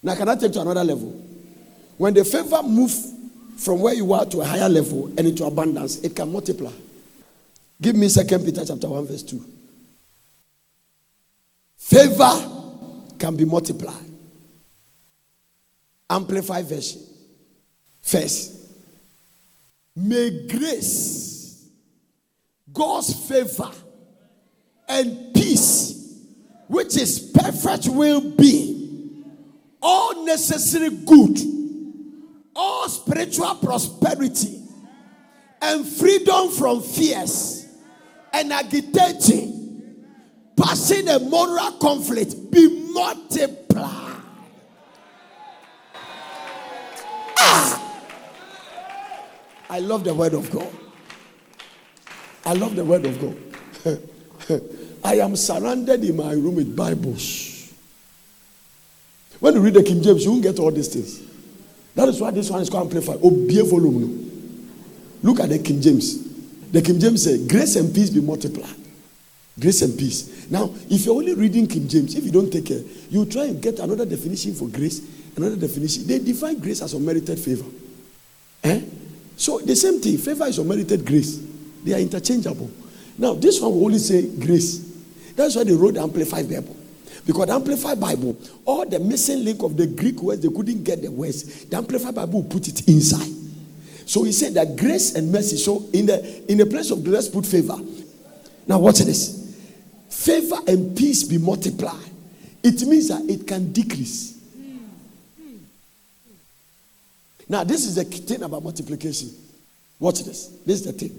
Now, can I take to another level? When the favor moves from where you are to a higher level and into abundance, it can multiply. Give me 2 Peter chapter 1 verse 2. Favor can be multiplied. Amplified version. First, may grace, God's favor and peace, which is perfect will be, all necessary good, all spiritual prosperity, and freedom from fears and agitating, passing a moral conflict, be multiplied. I love the word of God. I love the word of God. I am surrounded in my room with Bibles. When you read the King James, you won't get all these things. That is why this one is called Amplified. Obey volume. Look at the King James. The King James says, grace and peace be multiplied. Grace and peace. Now, if you're only reading King James, if you don't take care, you try and get another definition for grace, another definition. They define grace as unmerited favor. So the same thing, favor is unmerited grace. They are interchangeable. Now, this one will only say grace. That's why they wrote the Amplified Bible. Because the Amplified Bible, all the missing link of the Greek words, they couldn't get the words. The Amplified Bible will put it inside. So he said that grace and mercy. So in the place of grace, put favor. Now watch this. Favor and peace be multiplied. It means that it can decrease. Now, this is the thing about multiplication. Watch this. This is the thing.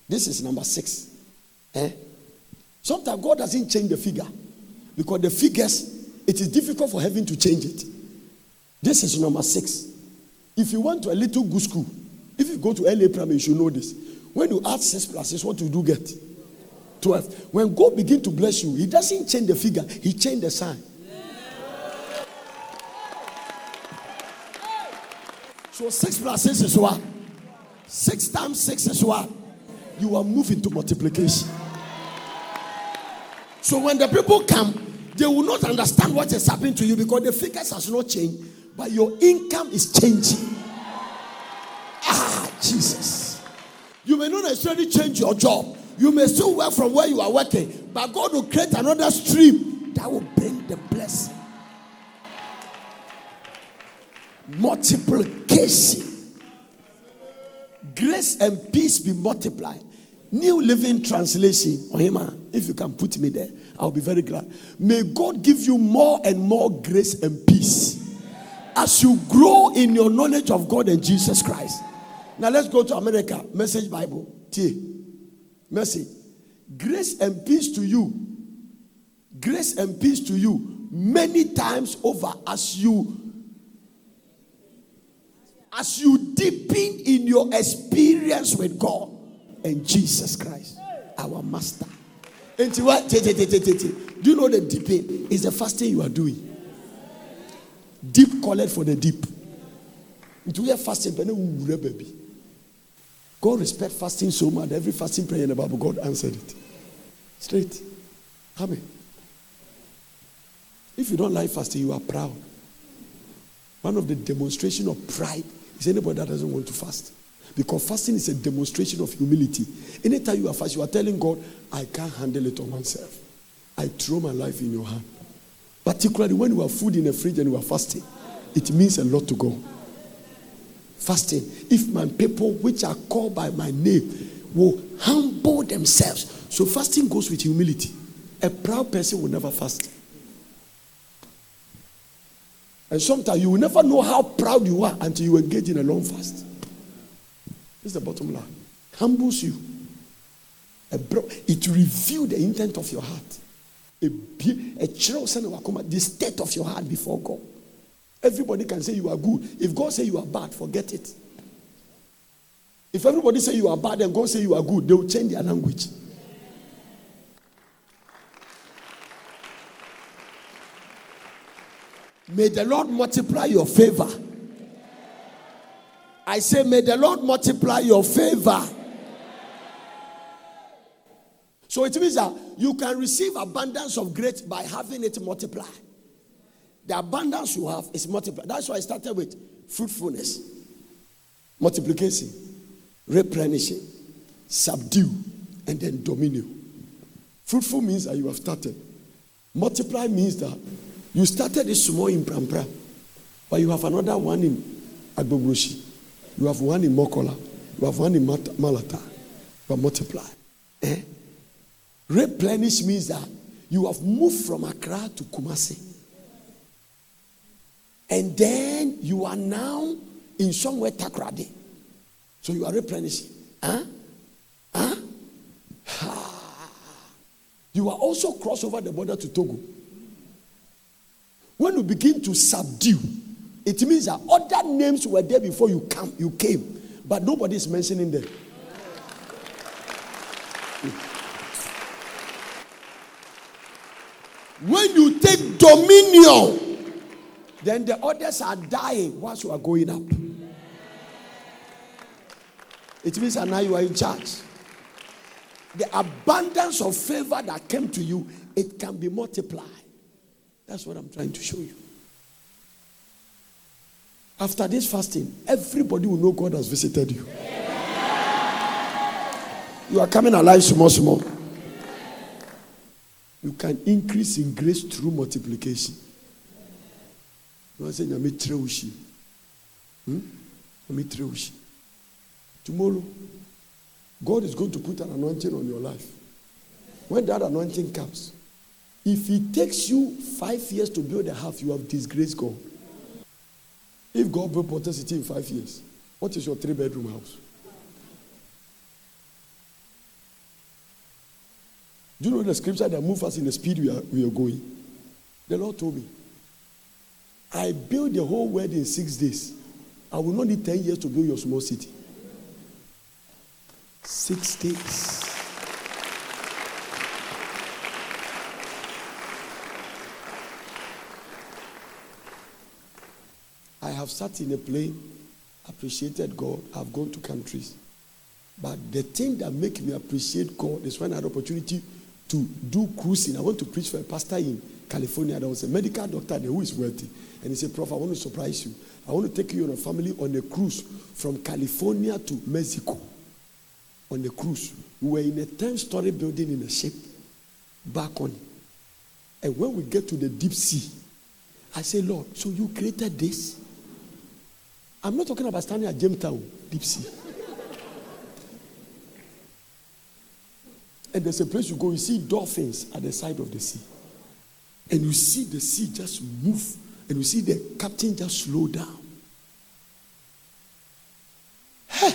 This is number 6. Sometimes God doesn't change the figure because the figures, it is difficult for heaven to change it. This is number 6. If you went to a little good school, if you go to LA Primary, you should know this. When you add 6 plus 6, what you do get? 12. When God begins to bless you, he doesn't change the figure, he changed the sign. So 6 plus 6 is what? 6 times 6 is what? You are moving to multiplication. So when the people come, they will not understand what is happening to you because the figures has not changed, but your income is changing. Jesus. You may not necessarily change your job. You may still work from where you are working, but God will create another stream that will bring the blessing. Multiplication. Grace and peace be multiplied. New Living Translation. Ohima, if you can put me there, I'll be very glad. May God give you more and more grace and peace as you grow in your knowledge of God and Jesus Christ. Now let's go to America. Message Bible. Message. Grace and peace to you. Grace and peace to you many times over as you deepen in your experience with God and Jesus Christ, our Master. And what? Do you know the deepen is the fasting you are doing? Deep call it for the deep. Into your fasting, baby. God respect fasting so much. Every fasting prayer in the Bible, God answered it. Straight. Amen. If you don't like fasting, you are proud. One of the demonstration of pride is anybody that doesn't want to fast. Because fasting is a demonstration of humility. Anytime you are fasting, you are telling God, I can't handle it on myself. I throw my life in your hand. Particularly when you have food in the fridge and you are fasting, it means a lot to God. Fasting. If my people which are called by my name will humble themselves. So fasting goes with humility. A proud person will never fast. And sometimes you will never know how proud you are until you engage in a long fast. This is the bottom line. Humbles you. It reveals the intent of your heart. The state of your heart before God. Everybody can say you are good. If God say you are bad, forget it. If everybody say you are bad and God say you are good, they will change their language. May the Lord multiply your favor. I say, may the Lord multiply your favor. So it means that you can receive abundance of grace by having it multiply. The abundance you have is multiplied. That's why I started with fruitfulness, multiplication, replenishing, subdue, and then dominion. Fruitful means that you have started. Multiply means that you started this small in Prampra, but you have another one in Agbogboshi. You have one in Mokola. You have one in Malata. You multiply. Replenish means that you have moved from Accra to Kumasi. And then you are now in somewhere Takrady. So you are replenishing. You are also cross over the border to Togo. When you begin to subdue, it means that other names were there before you came, but nobody is mentioning them. When you take dominion, then the others are dying whilst you are going up. It means that now you are in charge. The abundance of favor that came to you, it can be multiplied. That's what I'm trying to show you. After this fasting, everybody will know God has visited you. You are coming alive small. You can increase in grace through multiplication. Tomorrow, God is going to put an anointing on your life. When that anointing comes, if it takes you 5 years to build a house, you have disgraced God. If God built Porter City in 5 years, what is your 3-bedroom house? Do you know the scripture that moves us in the speed we are going? The Lord told me, I built the whole world in 6 days. I will not need 10 years to build your small city. 6 days. I have sat in a plane, appreciated God. I've gone to countries. But the thing that makes me appreciate God is when I had opportunity to do cruising. I went to preach for a pastor in California. There was a medical doctor there who is wealthy. And he said, Prof, I want to surprise you. I want to take you and a family on a cruise from California to Mexico. On a cruise. We were in a 10-story building in a ship. Back on. And when we get to the deep sea, I say, Lord, so you created this? I'm not talking about standing at Jamestown, deep sea. And there's a place you go, you see dolphins at the side of the sea. And you see the sea just move. And you see the captain just slow down. Hey!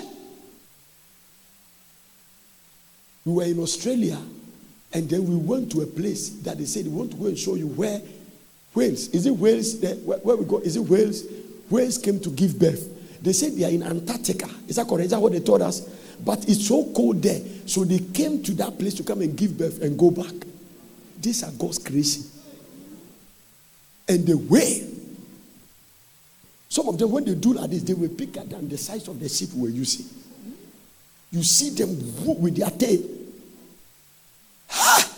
We were in Australia, and then we went to a place that they said they want to go and show you where whales. Is it whales? Where we go? Is it whales? Whales came to give birth. They said they are in Antarctica. Is that correct? Is that what they told us? But it's so cold there. So they came to that place to come and give birth and go back. These are God's creation. And the whale, some of them, when they do like this, they were bigger than the size of the ship we were using. You see them with their tail. Ha!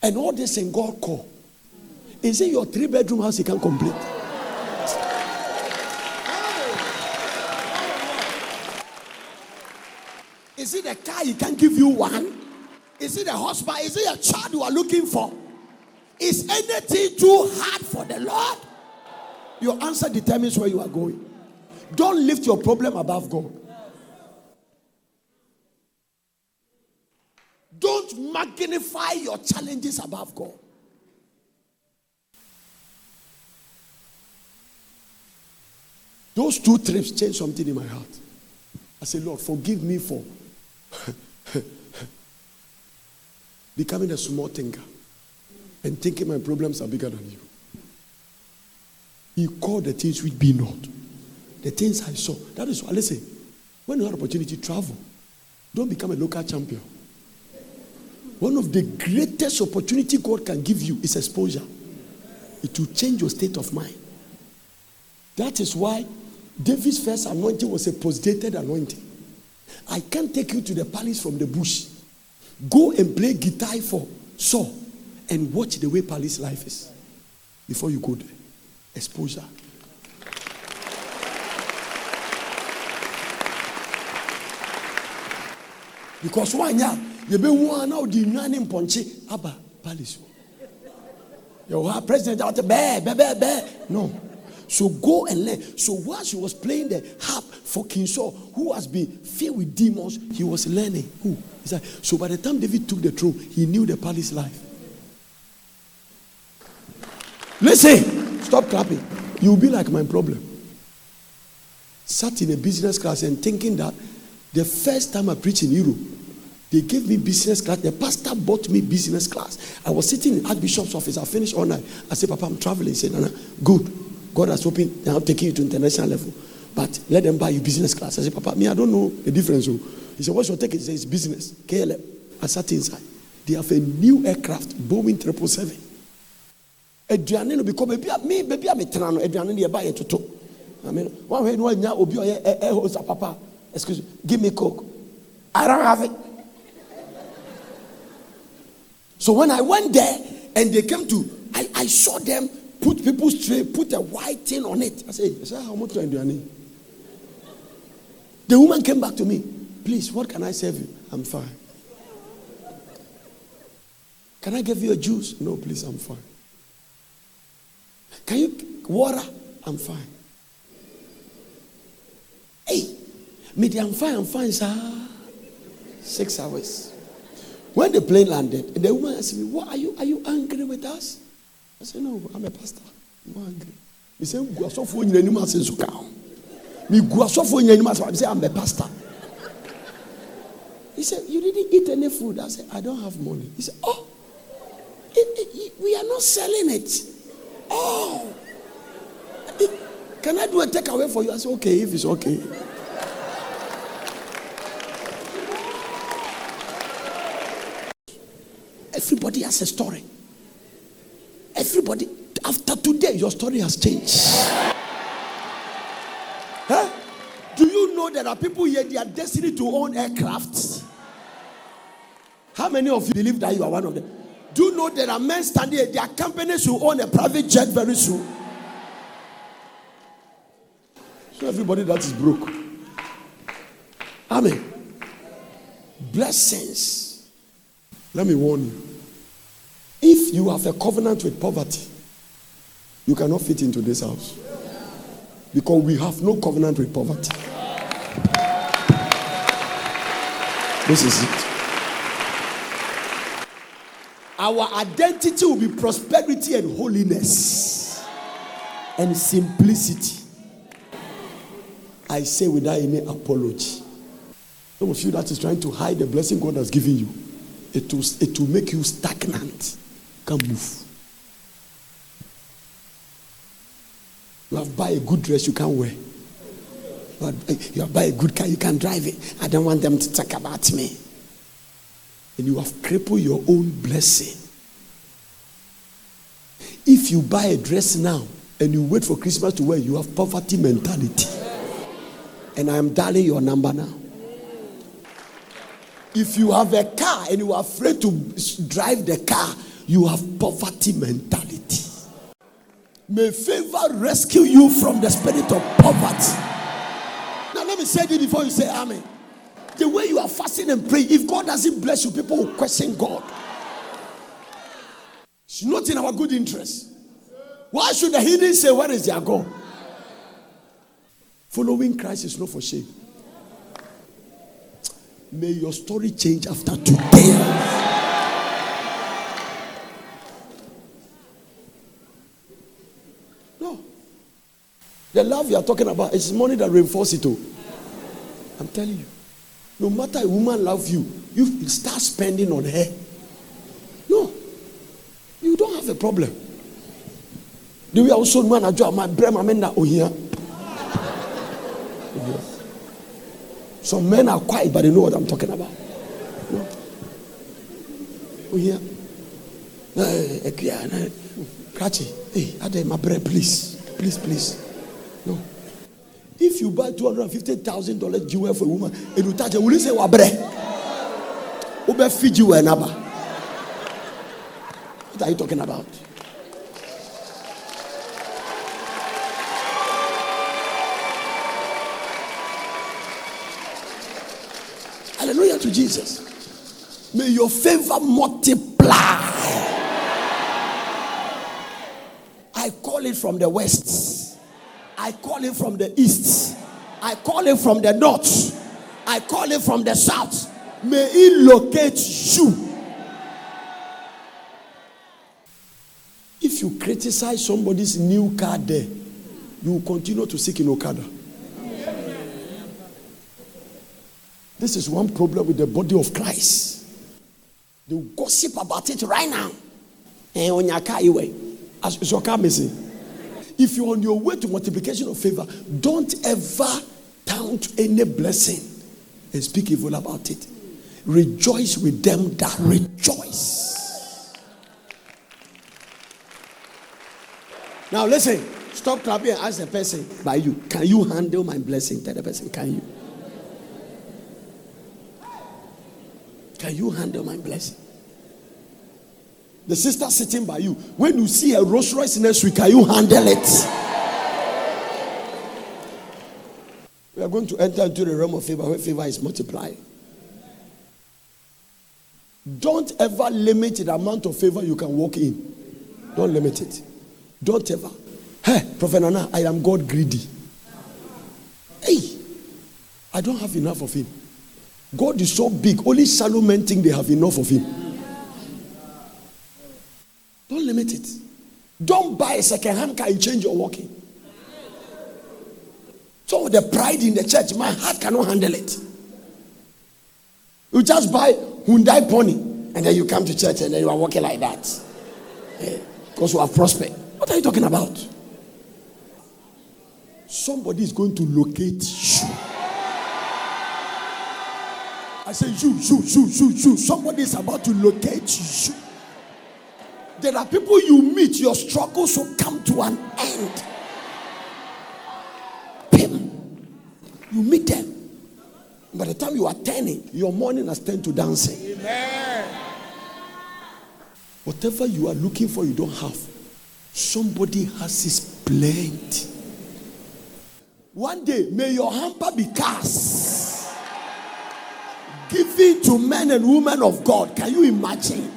And all this in God call. Is it your 3-bedroom house you can complete? Is it a car he can give you one? Is it a husband? Is it a child you are looking for? Is anything too hard for the Lord? Your answer determines where you are going. Don't lift your problem above God. Don't magnify your challenges above God. Those 2 trips changed something in my heart. I said, Lord, forgive me for becoming a small thinker and thinking my problems are bigger than you. He called the things which be not. The things I saw. That is why, listen, when you have opportunity to travel, don't become a local champion. One of the greatest opportunity God can give you is exposure. It will change your state of mind. That is why David's first anointing was a post-dated anointing. I can't take you to the palace from the bush. Go and play guitar for Saul and watch the way palace life is before you go there. Exposure. Because one year, you be one now the name ponche Abba palace. Your president out there, no. So go and learn. So while she was playing the harp for King Saul, who has been filled with demons, he was learning. Who? So by the time David took the throne, he knew the palace life. Listen, stop clapping. You'll be like my problem. Sat in a business class and thinking that the first time I preached in Europe, they gave me business class. The pastor bought me business class. I was sitting in Archbishop's office. I finished all night. I said, Papa, I'm traveling. He said, no, good. God has opened, now taking you to international level. But let them buy you business class. I said, Papa, me, I don't know the difference. He said, what's your ticket? He said, it's business. KLM. I sat inside. They have a new aircraft, Boeing 777. Adrianino because baby I'm a trano. Adrianino buy it to. I mean, one way no nya obi air host papa. Excuse me, give me Coke. I don't have it. So when I went there and they came to, I saw them put people's tray, put a white thing on it. I said, how much do you need? The woman came back to me. Please, what can I serve you? I'm fine. Can I give you a juice? No, please, I'm fine. Can you water? I'm fine. Hey, me, I'm fine, sir. 6 hours. When the plane landed, the woman asked me, "What are you angry with us?" I said, "No, I'm a pastor. I'm not angry." He said, "Go so for you anymore since you come." Me go so for you anymore. I say, "I'm a pastor." He said, you didn't eat any food. I said, I don't have money. He said, oh, we are not selling it. Oh, can I do a takeaway for you? I said, okay, if it's okay. Everybody has a story. Everybody, after today, your story has changed. Huh? Do you know there are people here, they are destined to own aircrafts? How many of you believe that you are one of them? Do you know there are men standing here, there are companies who own a private jet very soon? So everybody that is broke. Amen. Blessings. Let me warn you. If you have a covenant with poverty, you cannot fit into this house. Because we have no covenant with poverty. This is it. Our identity will be prosperity and holiness and simplicity. I say without any apology. Some of you that is trying to hide the blessing God has given you, it will make you stagnant. Can't move. You have buy a good dress you can't wear. You have buy a good car you can't drive it. I don't want them to talk about me. And you have crippled your own blessing. If you buy a dress now and you wait for Christmas to wear, you have poverty mentality. And I am dialing your number now. If you have a car and you are afraid to drive the car, you have poverty mentality. May favor rescue you from the spirit of poverty. Now let me say this before you say amen. The way you are fasting and praying, if God doesn't bless you, people will question God. It's not in our good interest. Why should the heathen say, where is their God? Following Christ is not for shame. May your story change after today. No. The love you are talking about is money that reinforces it. I'm telling you. No matter a woman loves you, you start spending on her. No. You don't have a problem. The way I also man I draw my brain, my men are here. Some men are quiet, but they know what I'm talking about. No. Oh yeah. Cratchy. Hey, Ade, my bread, please. Please. No. If you buy $250,000 jewelry for a woman, and you touch it, will you say, Wabre? Ube feed you an abba. What are you talking about? Hallelujah to Jesus. May your favor multiply. I call it from the west. I call it from the east. I call it from the north. I call it from the south. May it locate you. If you criticize somebody's new car there, you will continue to seek in Okada. This is one problem with the body of Christ. They will gossip about it right now. On your car, is your car missing? If you're on your way to multiplication of favor, don't ever count any blessing and speak evil about it. Rejoice with them that rejoice. Now listen, stop clapping and ask the person by you, can you handle my blessing? Tell the person, can you? Can you handle my blessing? The sister sitting by you, when you see a Rolls Royce next week, can you handle it? We are going to enter into the realm of favor where favor is multiplied. Don't ever limit the amount of favor you can walk in. Don't limit it. Don't ever. Hey, Prophet Nana, I am God greedy. Hey, I don't have enough of him. God is so big, only shallow men think they have enough of him. Don't limit it. Don't buy a second-hand car and change your walking. So the pride in the church, my heart cannot handle it. You just buy Hyundai Pony and then you come to church and then you are walking like that. Because you have prospered. What are you talking about? Somebody is going to locate you. I say you. Somebody is about to locate you. There are people you meet, your struggles will come to an end. You meet them. By the time you are turning, your morning has turned to dancing. Amen. Whatever you are looking for, you don't have. Somebody has his plenty. One day, may your hamper be cast, given to men and women of God. Can you imagine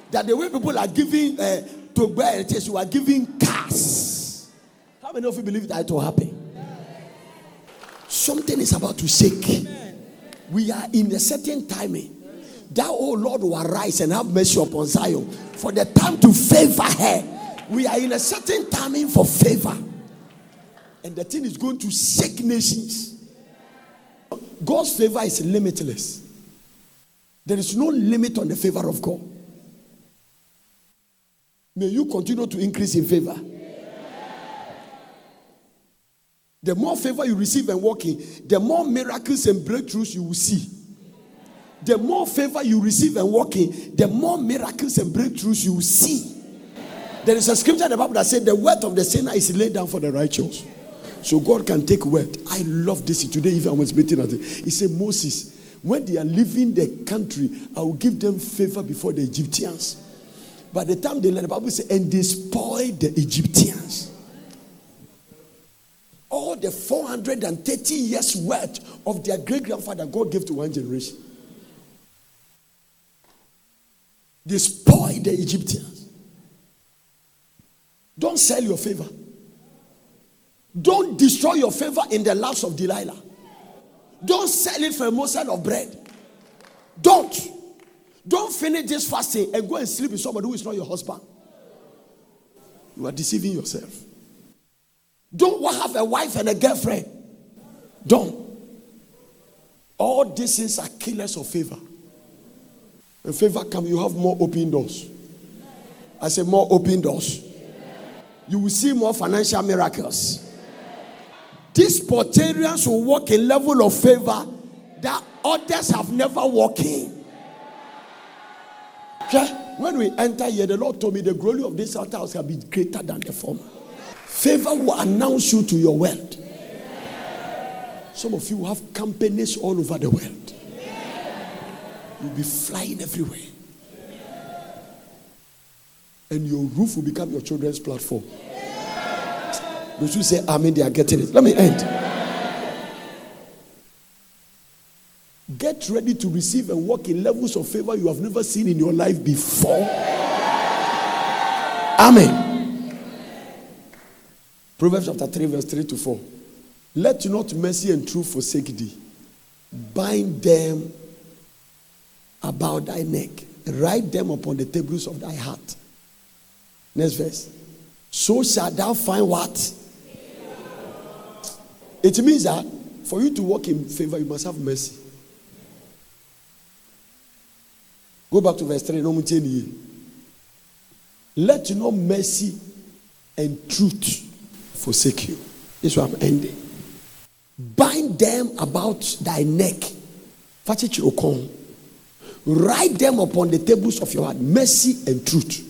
that the way people are giving to bear a taste, you are giving cars? How many of you believe that it will happen? Something is about to shake. We are in a certain timing. Thou, O Lord, will arise and have mercy upon Zion for the time to favor her. We are in a certain timing for favor. And the thing is going to shake nations. God's favor is limitless. There is no limit on the favor of God. May you continue to increase in favor. The more favor you receive and walk in, the more miracles and breakthroughs you will see. The more favor you receive and walk in, the more miracles and breakthroughs you will see. There is a scripture in the Bible that says the wealth of the sinner is laid down for the righteous. So God can take wealth. I love this. Today, even I was meeting at it. He said, Moses, when they are leaving the country, I will give them favor before the Egyptians. By the time they learn, the Bible says, and they spoiled the Egyptians. All the 430 years worth of their great-grandfather, God gave to one generation. They spoiled the Egyptians. Don't sell your favor. Don't destroy your favor in the laps of Delilah. Don't sell it for a morsel of bread. Don't finish this fasting and go and sleep with somebody who is not your husband. You are deceiving yourself. Don't have a wife and a girlfriend. Don't. All these things are killers of favor. When favor comes, you have more open doors. I say more open doors. You will see more financial miracles. These Portarians will walk a level of favor that others have never walked in. Okay? When we enter here, the Lord told me the glory of this altar house will be greater than the former. Favor will announce you to your world. Some of you have companies all over the world. You'll be flying everywhere. And your roof will become your children's platform. Those who say amen, they are getting it. Let me end. Get ready to receive and walk in levels of favor you have never seen in your life before. Amen. Proverbs chapter 3 verse 3 to 4. Let not mercy and truth forsake thee. Bind them about thy neck. Write them upon the tables of thy heart. Next verse. So shalt thou find what? It means that for you to walk in favor, you must have mercy. Go back to verse 3. Let no mercy and truth forsake you. This is what I'm ending. Bind them about thy neck. Write them upon the tables of your heart. Mercy and truth.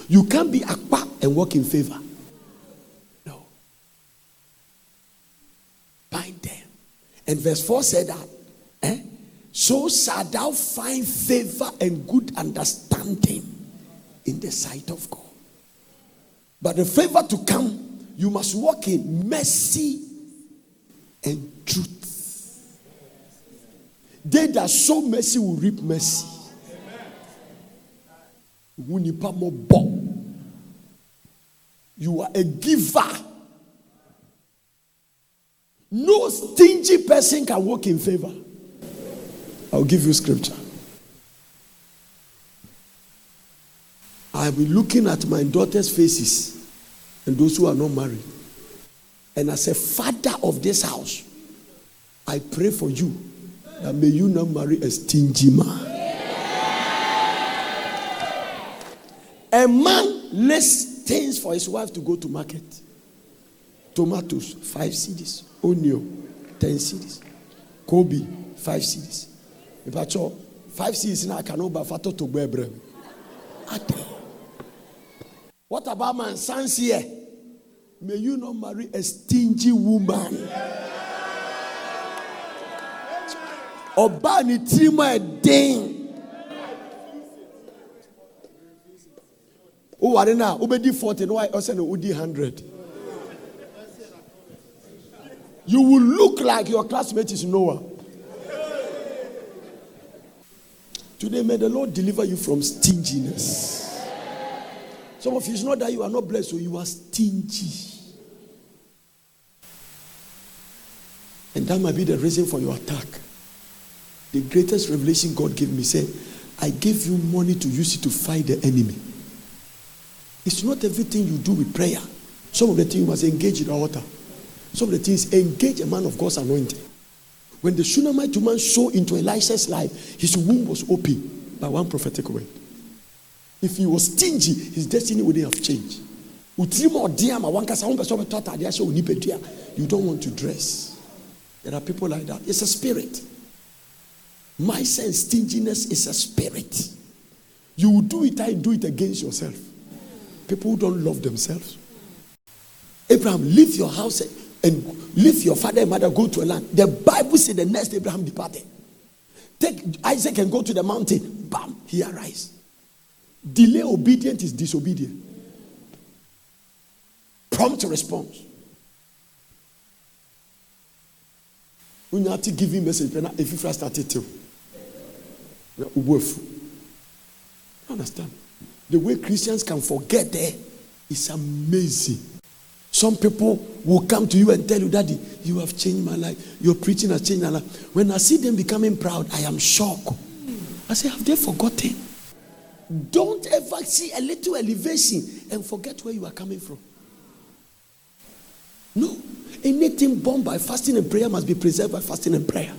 You can't be akpa and walk in favor. No. Bind them. And verse 4 said that, so shalt thou find favor and good understanding in the sight of God. But the favor to come, you must walk in mercy and truth. They that sow mercy will reap mercy. You are a giver. No stingy person can walk in favor. I'll give you scripture. I'll be looking at my daughter's faces and those who are not married. And as a father of this house, I pray for you that may you not marry a stingy man. A man lists things for his wife to go to market. Tomatoes, 5 cedis. Onion, 10 cedis. Kobe, 5 cedis. If I saw 5 cedis now, I can buy fato to bebre. What about man sons here? May you not marry a stingy woman. Obani trima a ding. Oh, I don't know. Obedi 40. No, I also know Udi 100. You will look like your classmate is Noah. Today, may the Lord deliver you from stinginess. Some of you, it's not that you are not blessed, so you are stingy. And that might be the reason for your attack. The greatest revelation God gave me said, I gave you money to use it to fight the enemy. It's not everything you do with prayer. Some of the things you must engage in the altar. Some of the things, engage a man of God's anointing. When the Shunammite woman saw into Elisha's life, his womb was open by one prophetic word. If he was stingy, his destiny wouldn't have changed. You don't want to dress. There are people like that. It's a spirit. My sense, stinginess is a spirit. You will do it and do it against yourself. People who don't love themselves. Abraham, leave your house and leave your father and mother, go to a land. The Bible said the next Abraham departed. Take Isaac and go to the mountain. Bam, he arise. Delay obedience is disobedience. Prompt response. When you have to give him message, if you first started to understand. The way Christians can forget there is amazing. Some people will come to you and tell you, Daddy, you have changed my life. Your preaching has changed my life. When I see them becoming proud, I am shocked. I say, have they forgotten? Don't ever see a little elevation and forget where you are coming from. No. Anything born by fasting and prayer must be preserved by fasting and prayer.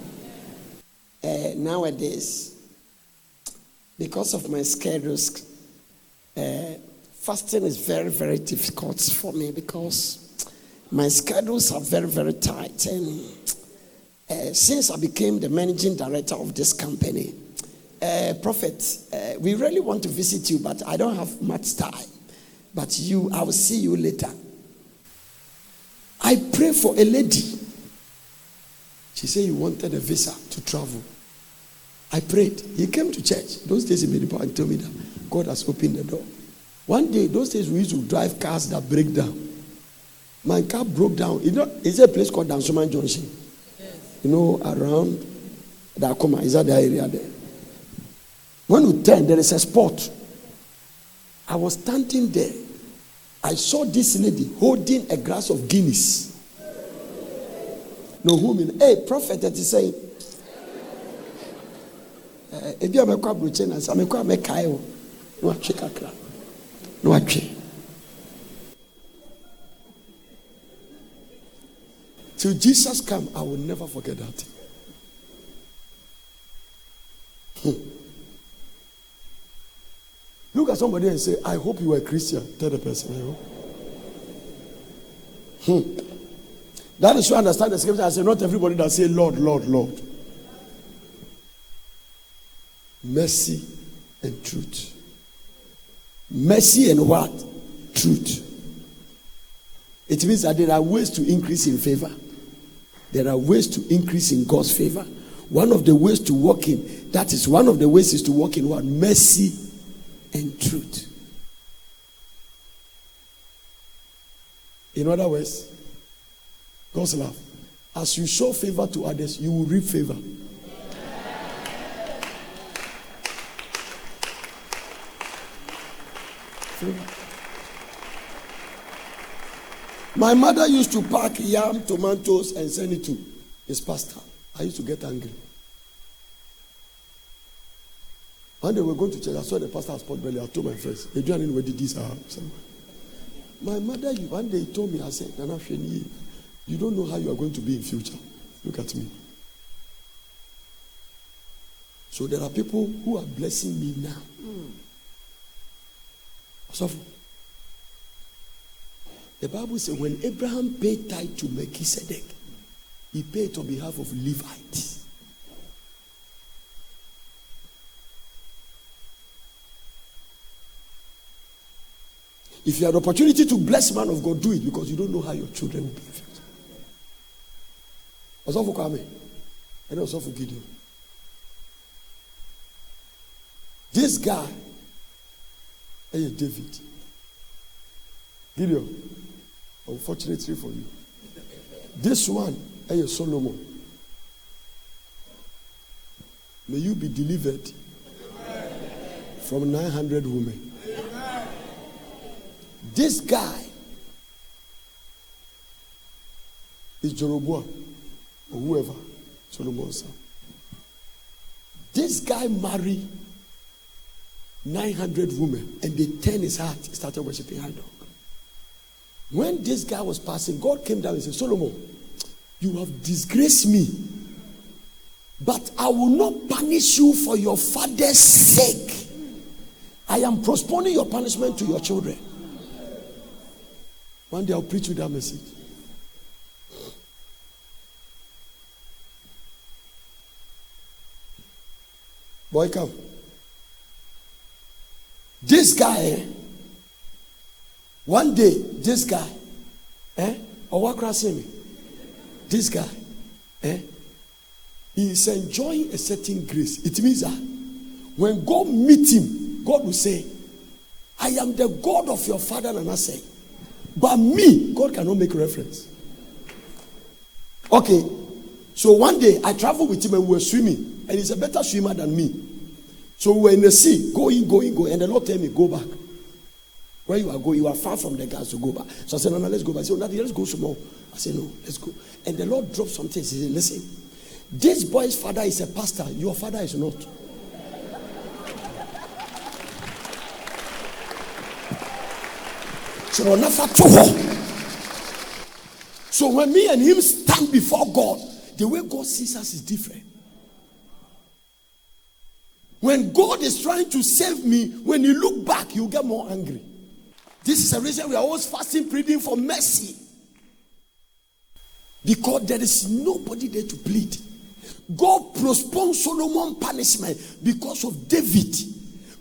Nowadays, because of my schedules, fasting is very, very difficult for me because my schedules are very, very tight. And since I became the managing director of this company, Prophet, we really want to visit you, but I don't have much time. But I will see you later. I pray for a lady. She said you wanted a visa to travel. I prayed. He came to church. Those days he made the and told me that God has opened the door. One day, those days we used to drive cars that break down. My car broke down. Is there a place called Dansoman Junction? Yes. Around Dakoma. Is that the area there? When we turn, there is a spot. I was standing there. I saw this lady holding a glass of Guinness. No, hey, Prophet, that is saying, if you have a crab routine, I'm a crab, no, I check a crab. No, I check. Till Jesus come, I will never forget that. Look at somebody and say, I hope you are a Christian. Tell the person, I hope. That is to understand the scripture. I say, not everybody that say, Lord, Lord, Lord. Mercy and truth. Mercy and what? Truth. It means that there are ways to increase in favor. There are ways to increase in God's favor. One of the ways to walk in, one of the ways is to walk in what? Mercy and truth. In other words, God's love. As you show favor to others, you will reap favor. My mother used to pack yam, tomatoes, and send it to his pastor. I used to get angry. One day we were going to church. I saw the pastor has pot belly. I told my friends, "Hey, do you know where did this are?" My mother, one day told me, I said, "Nana Feni, you don't know how you are going to be in future. Look at me." So there are people who are blessing me now. So the Bible says when Abraham paid tithe to Melchizedek, he paid on behalf of Levites. If you have the opportunity to bless man of God, do it, because you don't know how your children will benefit. Also for Kwame, and also for Gideon. This guy, hey David, Gideon, unfortunately for you, this one, hey Solomon, may you be delivered from 900 women. This guy is Jeroboam or whoever, Solomon's son. This guy married 900 women and they turned his heart. He started worshiping idol. When this guy was passing, God came down and said, Solomon, you have disgraced me, but I will not punish you for your father's sake. I am postponing your punishment to your children. One day I'll preach you that message. Boy, come. This guy, one day, this guy, or what cross me? This guy, he is enjoying a certain grace. It means that when God meet him, God will say, I am the God of your father Manasseh. But me, God cannot make reference. Okay, so one day I traveled with him and we were swimming, and he's a better swimmer than me. So we were in the sea, going, and the Lord told me, go back. Where you are going, you are far from the guys to go back. So I said, no, let's go back. I said, let's go some more. I said, no, let's go. And the Lord dropped something. He said, listen, this boy's father is a pastor, your father is not. So when me and him stand before God, the way God sees us is different. When God is trying to save me, when you look back, you get more angry. This is the reason we are always fasting, pleading for mercy. Because there is nobody there to plead. God postponed Solomon's punishment because of David.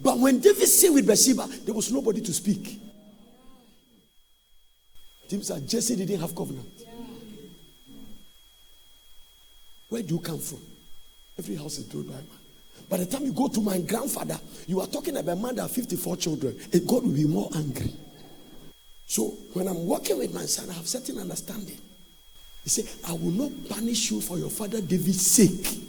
But when David sinned with Bathsheba, there was nobody to speak. James said Jesse didn't have covenant. Where do you come from? Every house is built by man. By the time you go to my grandfather, you are talking about a man that has 54 children. And God will be more angry. So when I'm working with my son, I have certain understanding. He said, I will not punish you for your father David's sake.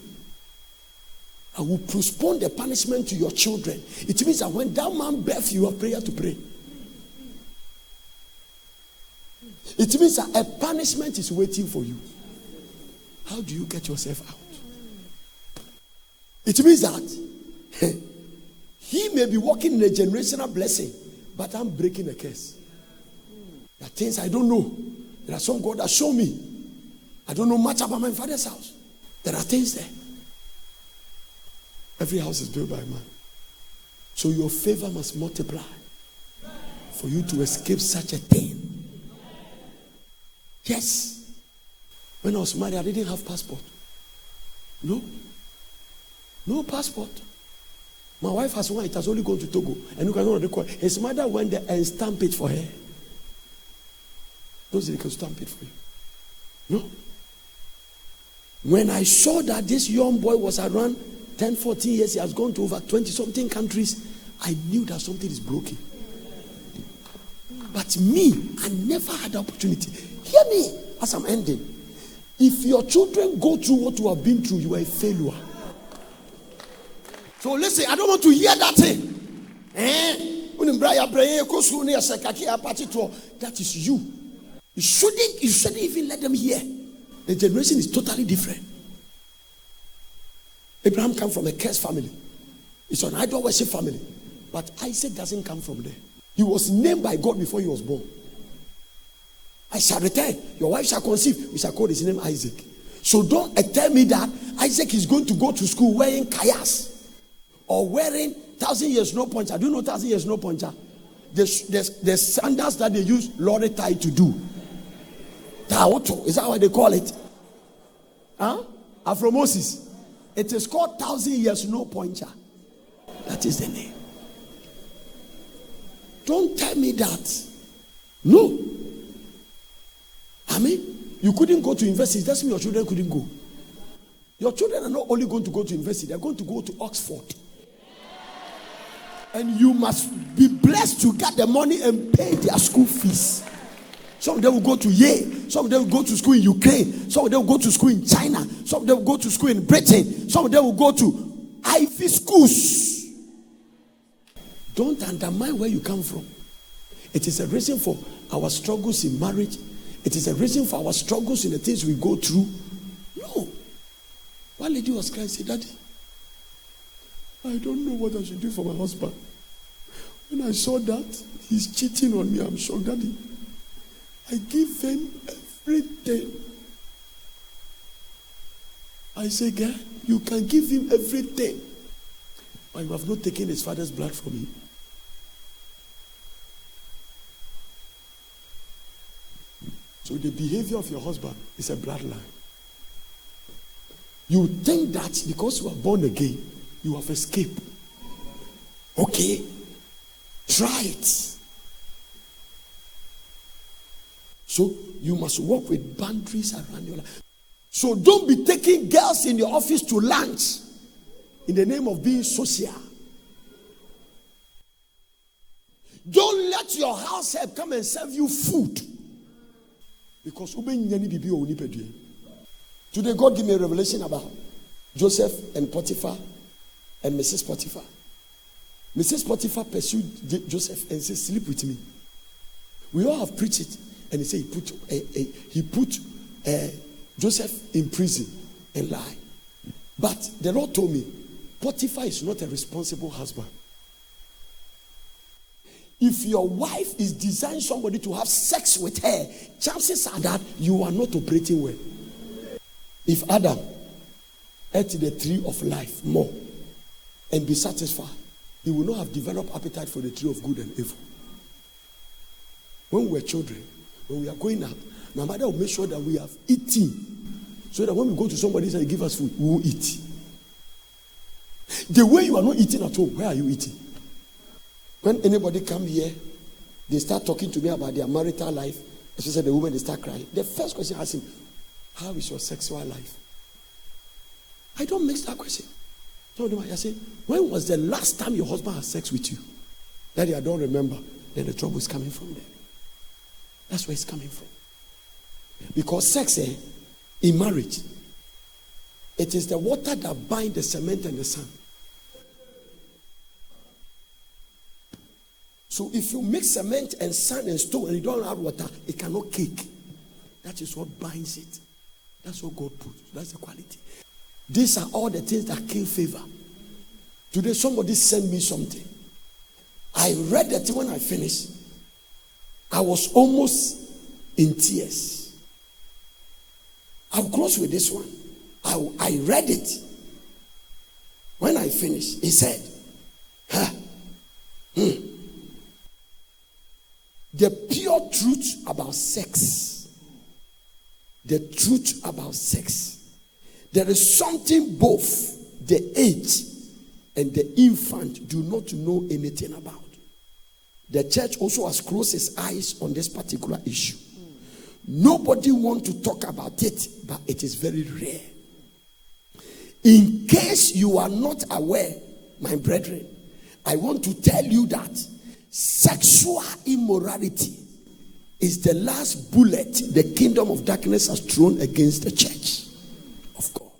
I will postpone the punishment to your children. It means that when that man births, you have prayer to pray. It means that a punishment is waiting for you. How do you get yourself out? It means that he may be walking in a generational blessing, but I'm breaking a curse. There are things I don't know. There are some God that show me. I don't know much about my father's house. There are things there. Every house is built by man. So your favor must multiply for you to escape such a thing. Yes. When I was married, I didn't have passport. No passport. My wife has one. It has only gone to Togo. And you cannot record. His mother went there and stamped it for her. Those they can stamp it for you. No. When I saw that this young boy was around 10, 14 years, he has gone to over 20-something countries, I knew that something is broken. But me, I never had the opportunity. Hear me as I'm ending. If your children go through what you have been through, you are a failure. So listen, I don't want to hear that thing. That is you. You shouldn't even let them hear. The generation is totally different. Abraham came from a cursed family. It's an idol worship family. But Isaac doesn't come from there. He was named by God before he was born. I shall return. Your wife shall conceive. We shall call his name Isaac. So don't tell me that Isaac is going to go to school wearing kayas. or wearing 1,000 years no puncher. Do you know 1,000 years no puncher? The sandals that they use lorry tie to do. Taoto, is that what they call it? Huh? Afromosis. It is called 1,000 years no puncher. That is the name. Don't tell me that. No. I mean, you couldn't go to university. Doesn't mean your children couldn't go. Your children are not only going to go to university, they're going to go to Oxford. And you must be blessed to get the money and pay their school fees. Some of them will go to Yale. Some of them will go to school in Ukraine. Some of them will go to school in China. Some of them will go to school in Britain. Some of them will go to Ivy schools. Don't undermine where you come from. It is a reason for our struggles in marriage. It is a reason for our struggles in the things we go through. No. One lady was crying, said, Daddy, I don't know what I should do for my husband. When I saw that he's cheating on me, I'm shocked, Daddy. I give him everything. I say, girl, you can give him everything, but you have not taken his father's blood from him. So the behavior of your husband is a bloodline. You think that because you are born again, you have escaped. Okay, try it. So you must work with boundaries around your life. So don't be taking girls in your office to lunch in the name of being social. Don't let your house help come and serve you food. Because today God gave me a revelation about Joseph and Potiphar and Mrs. Potiphar. Mrs. Potiphar pursued Joseph and said, sleep with me. We all have preached it. And he said he put Joseph in prison and lied. But the Lord told me, Potiphar is not a responsible husband. If your wife is designing somebody to have sex with her, chances are that you are not operating well. If Adam ate the tree of life more and be satisfied, he will not have developed appetite for the tree of good and evil. When we were children, when we are going up, my mother will make sure that we have eaten, so that when we go to somebody's and give us food, we will eat. The way you are not eating at home, where are you eating? When anybody come here, they start talking to me about their marital life, especially the women, they start crying. The first question I ask him, how is your sexual life? I don't mix that question. So I say, when was the last time your husband had sex with you? Daddy, I don't remember. Then the trouble is coming from there. That's where it's coming from. Because sex, in marriage, it is the water that binds the cement and the sand. So if you mix cement and sand and stone and you don't add water, it cannot cake. That is what binds it. That's what God puts. That's the quality. These are all the things that kill favor. Today somebody sent me something. I read that when I finished, I was almost in tears. I'll close with this one. I read it. When I finished, he said, the pure truth about sex. The truth about sex. There is something both the age and the infant do not know anything about. The church also has closed its eyes on this particular issue. Nobody wants to talk about it, but it is very rare. In case you are not aware, my brethren, I want to tell you that sexual immorality is the last bullet the kingdom of darkness has thrown against the church of God.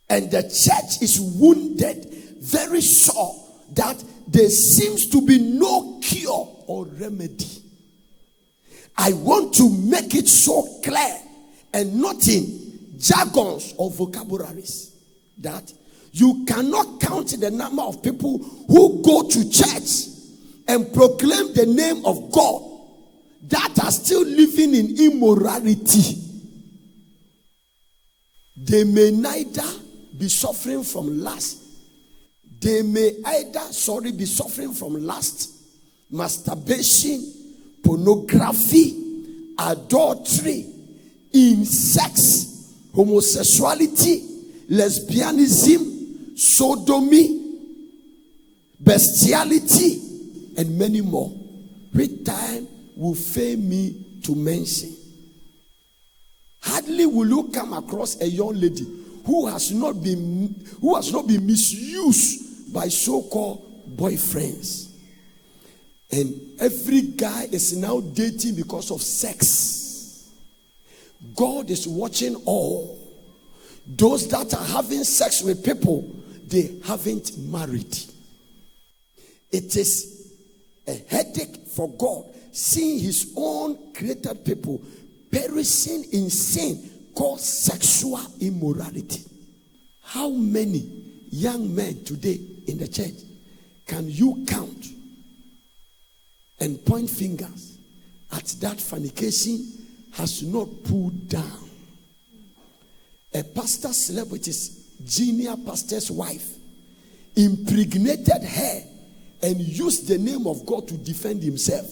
And the church is wounded, very sore, that there seems to be no cure or remedy. I want to make it so clear and not in jargons or vocabularies that you cannot count the number of people who go to church and proclaim the name of God that are still living in immorality. They may neither be suffering from lust they may either be suffering from lust, masturbation, pornography, adultery, in sex, homosexuality, lesbianism, sodomy, bestiality, and many more, which time will fail me to mention. Hardly will you come across a young lady who has not been misused by so-called boyfriends. And every guy is now dating because of sex. God is watching all. Those that are having sex with people, they haven't married. It is a headache for God seeing his own created people perishing in sin called sexual immorality. How many young men today in the church can you count and point fingers at that fornication has not pulled down? A pastor slept with his junior pastor's wife, impregnated her, and used the name of God to defend himself,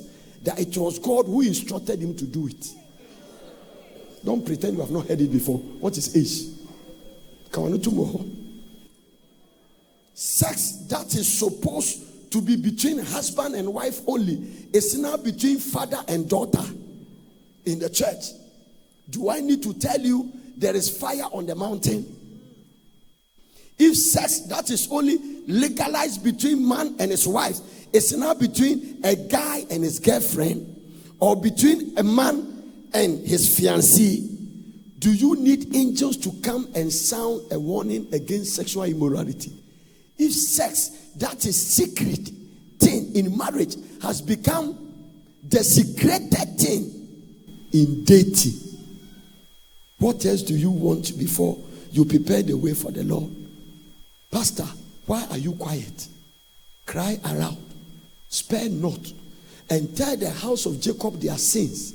that it was God who instructed him to do it. Don't pretend you have not heard it before. What is age? Sex that is supposed to be between husband and wife only is now between father and daughter in the church. Do I need to tell you there is fire on the mountain? If sex that is only legalized between man and his wife is now between a guy and his girlfriend, or between a man and his fiancée, do you need angels to come and sound a warning against sexual immorality? If sex that is secret thing in marriage has become the secreted thing in dating, what else do you want before you prepare the way for the Lord? Pastor, why are you quiet? Cry aloud, spare not, and tell the house of Jacob their sins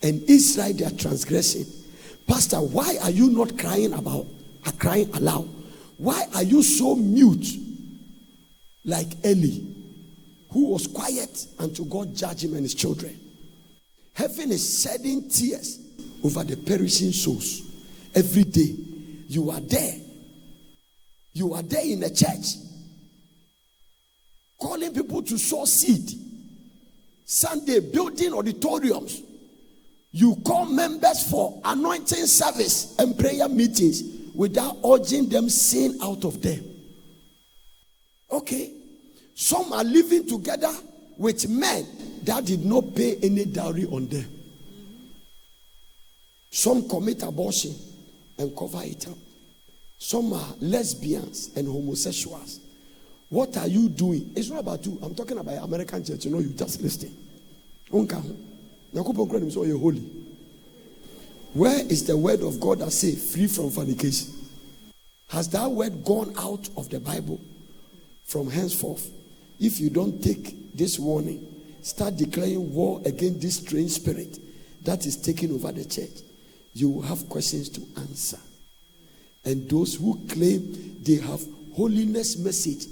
and Israel their transgression. Pastor, why are you not crying aloud? Why are you so mute like Eli, who was quiet until God judged him and his children? Heaven is shedding tears over the perishing souls. Every day you are there. You are there in the church, calling people to sow seed. Sunday, building auditoriums. You call members for anointing service and prayer meetings without urging them sin out of them. Okay. Some are living together with men that did not pay any dowry on them. Some commit abortion and cover it up. Some are lesbians and homosexuals. What are you doing? It's not about you. I'm talking about American church. You know, you just listen. You're holy. Where is the word of God that says free from fornication? Has that word gone out of the Bible from henceforth? If you don't take this warning, start declaring war against this strange spirit that is taking over the church, you will have questions to answer. And those who claim they have holiness message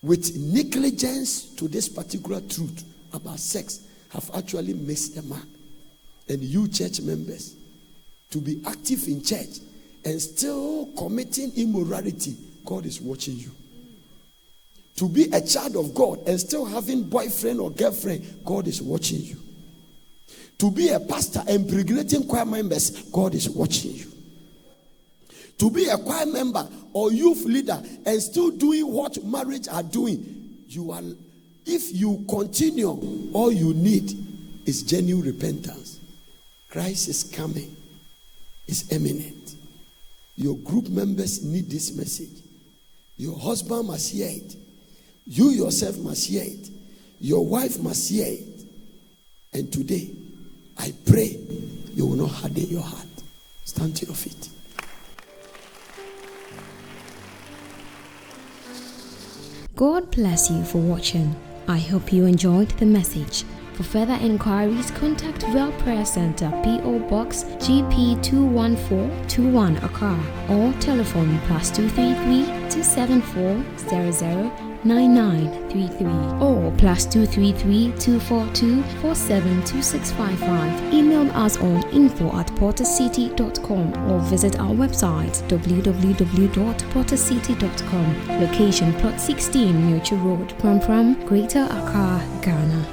with negligence to this particular truth about sex have actually missed the mark. And you church members, to be active in church and still committing immorality, God is watching you. To be a child of God and still having boyfriend or girlfriend, God is watching you. To be a pastor and impregnating choir members, God is watching you. To be a choir member or youth leader and still doing what marriage are doing, if you continue, all you need is genuine repentance. Christ is coming. It's imminent. Your group members need this message. Your husband must hear it. You yourself must hear it. Your wife must hear it. And today, I pray you will not harden your heart. Stand to your feet. God bless you for watching. I hope you enjoyed the message. For further inquiries, contact Real Prayer Center, P.O. Box GP 21421 Accra, or telephone +233 274 009933 or +233 242 472655. Email us on info@portercity.com or visit our website www.portercity.com. Location Plot 16, Nurture Road, Pram Pram, Greater Accra, Ghana.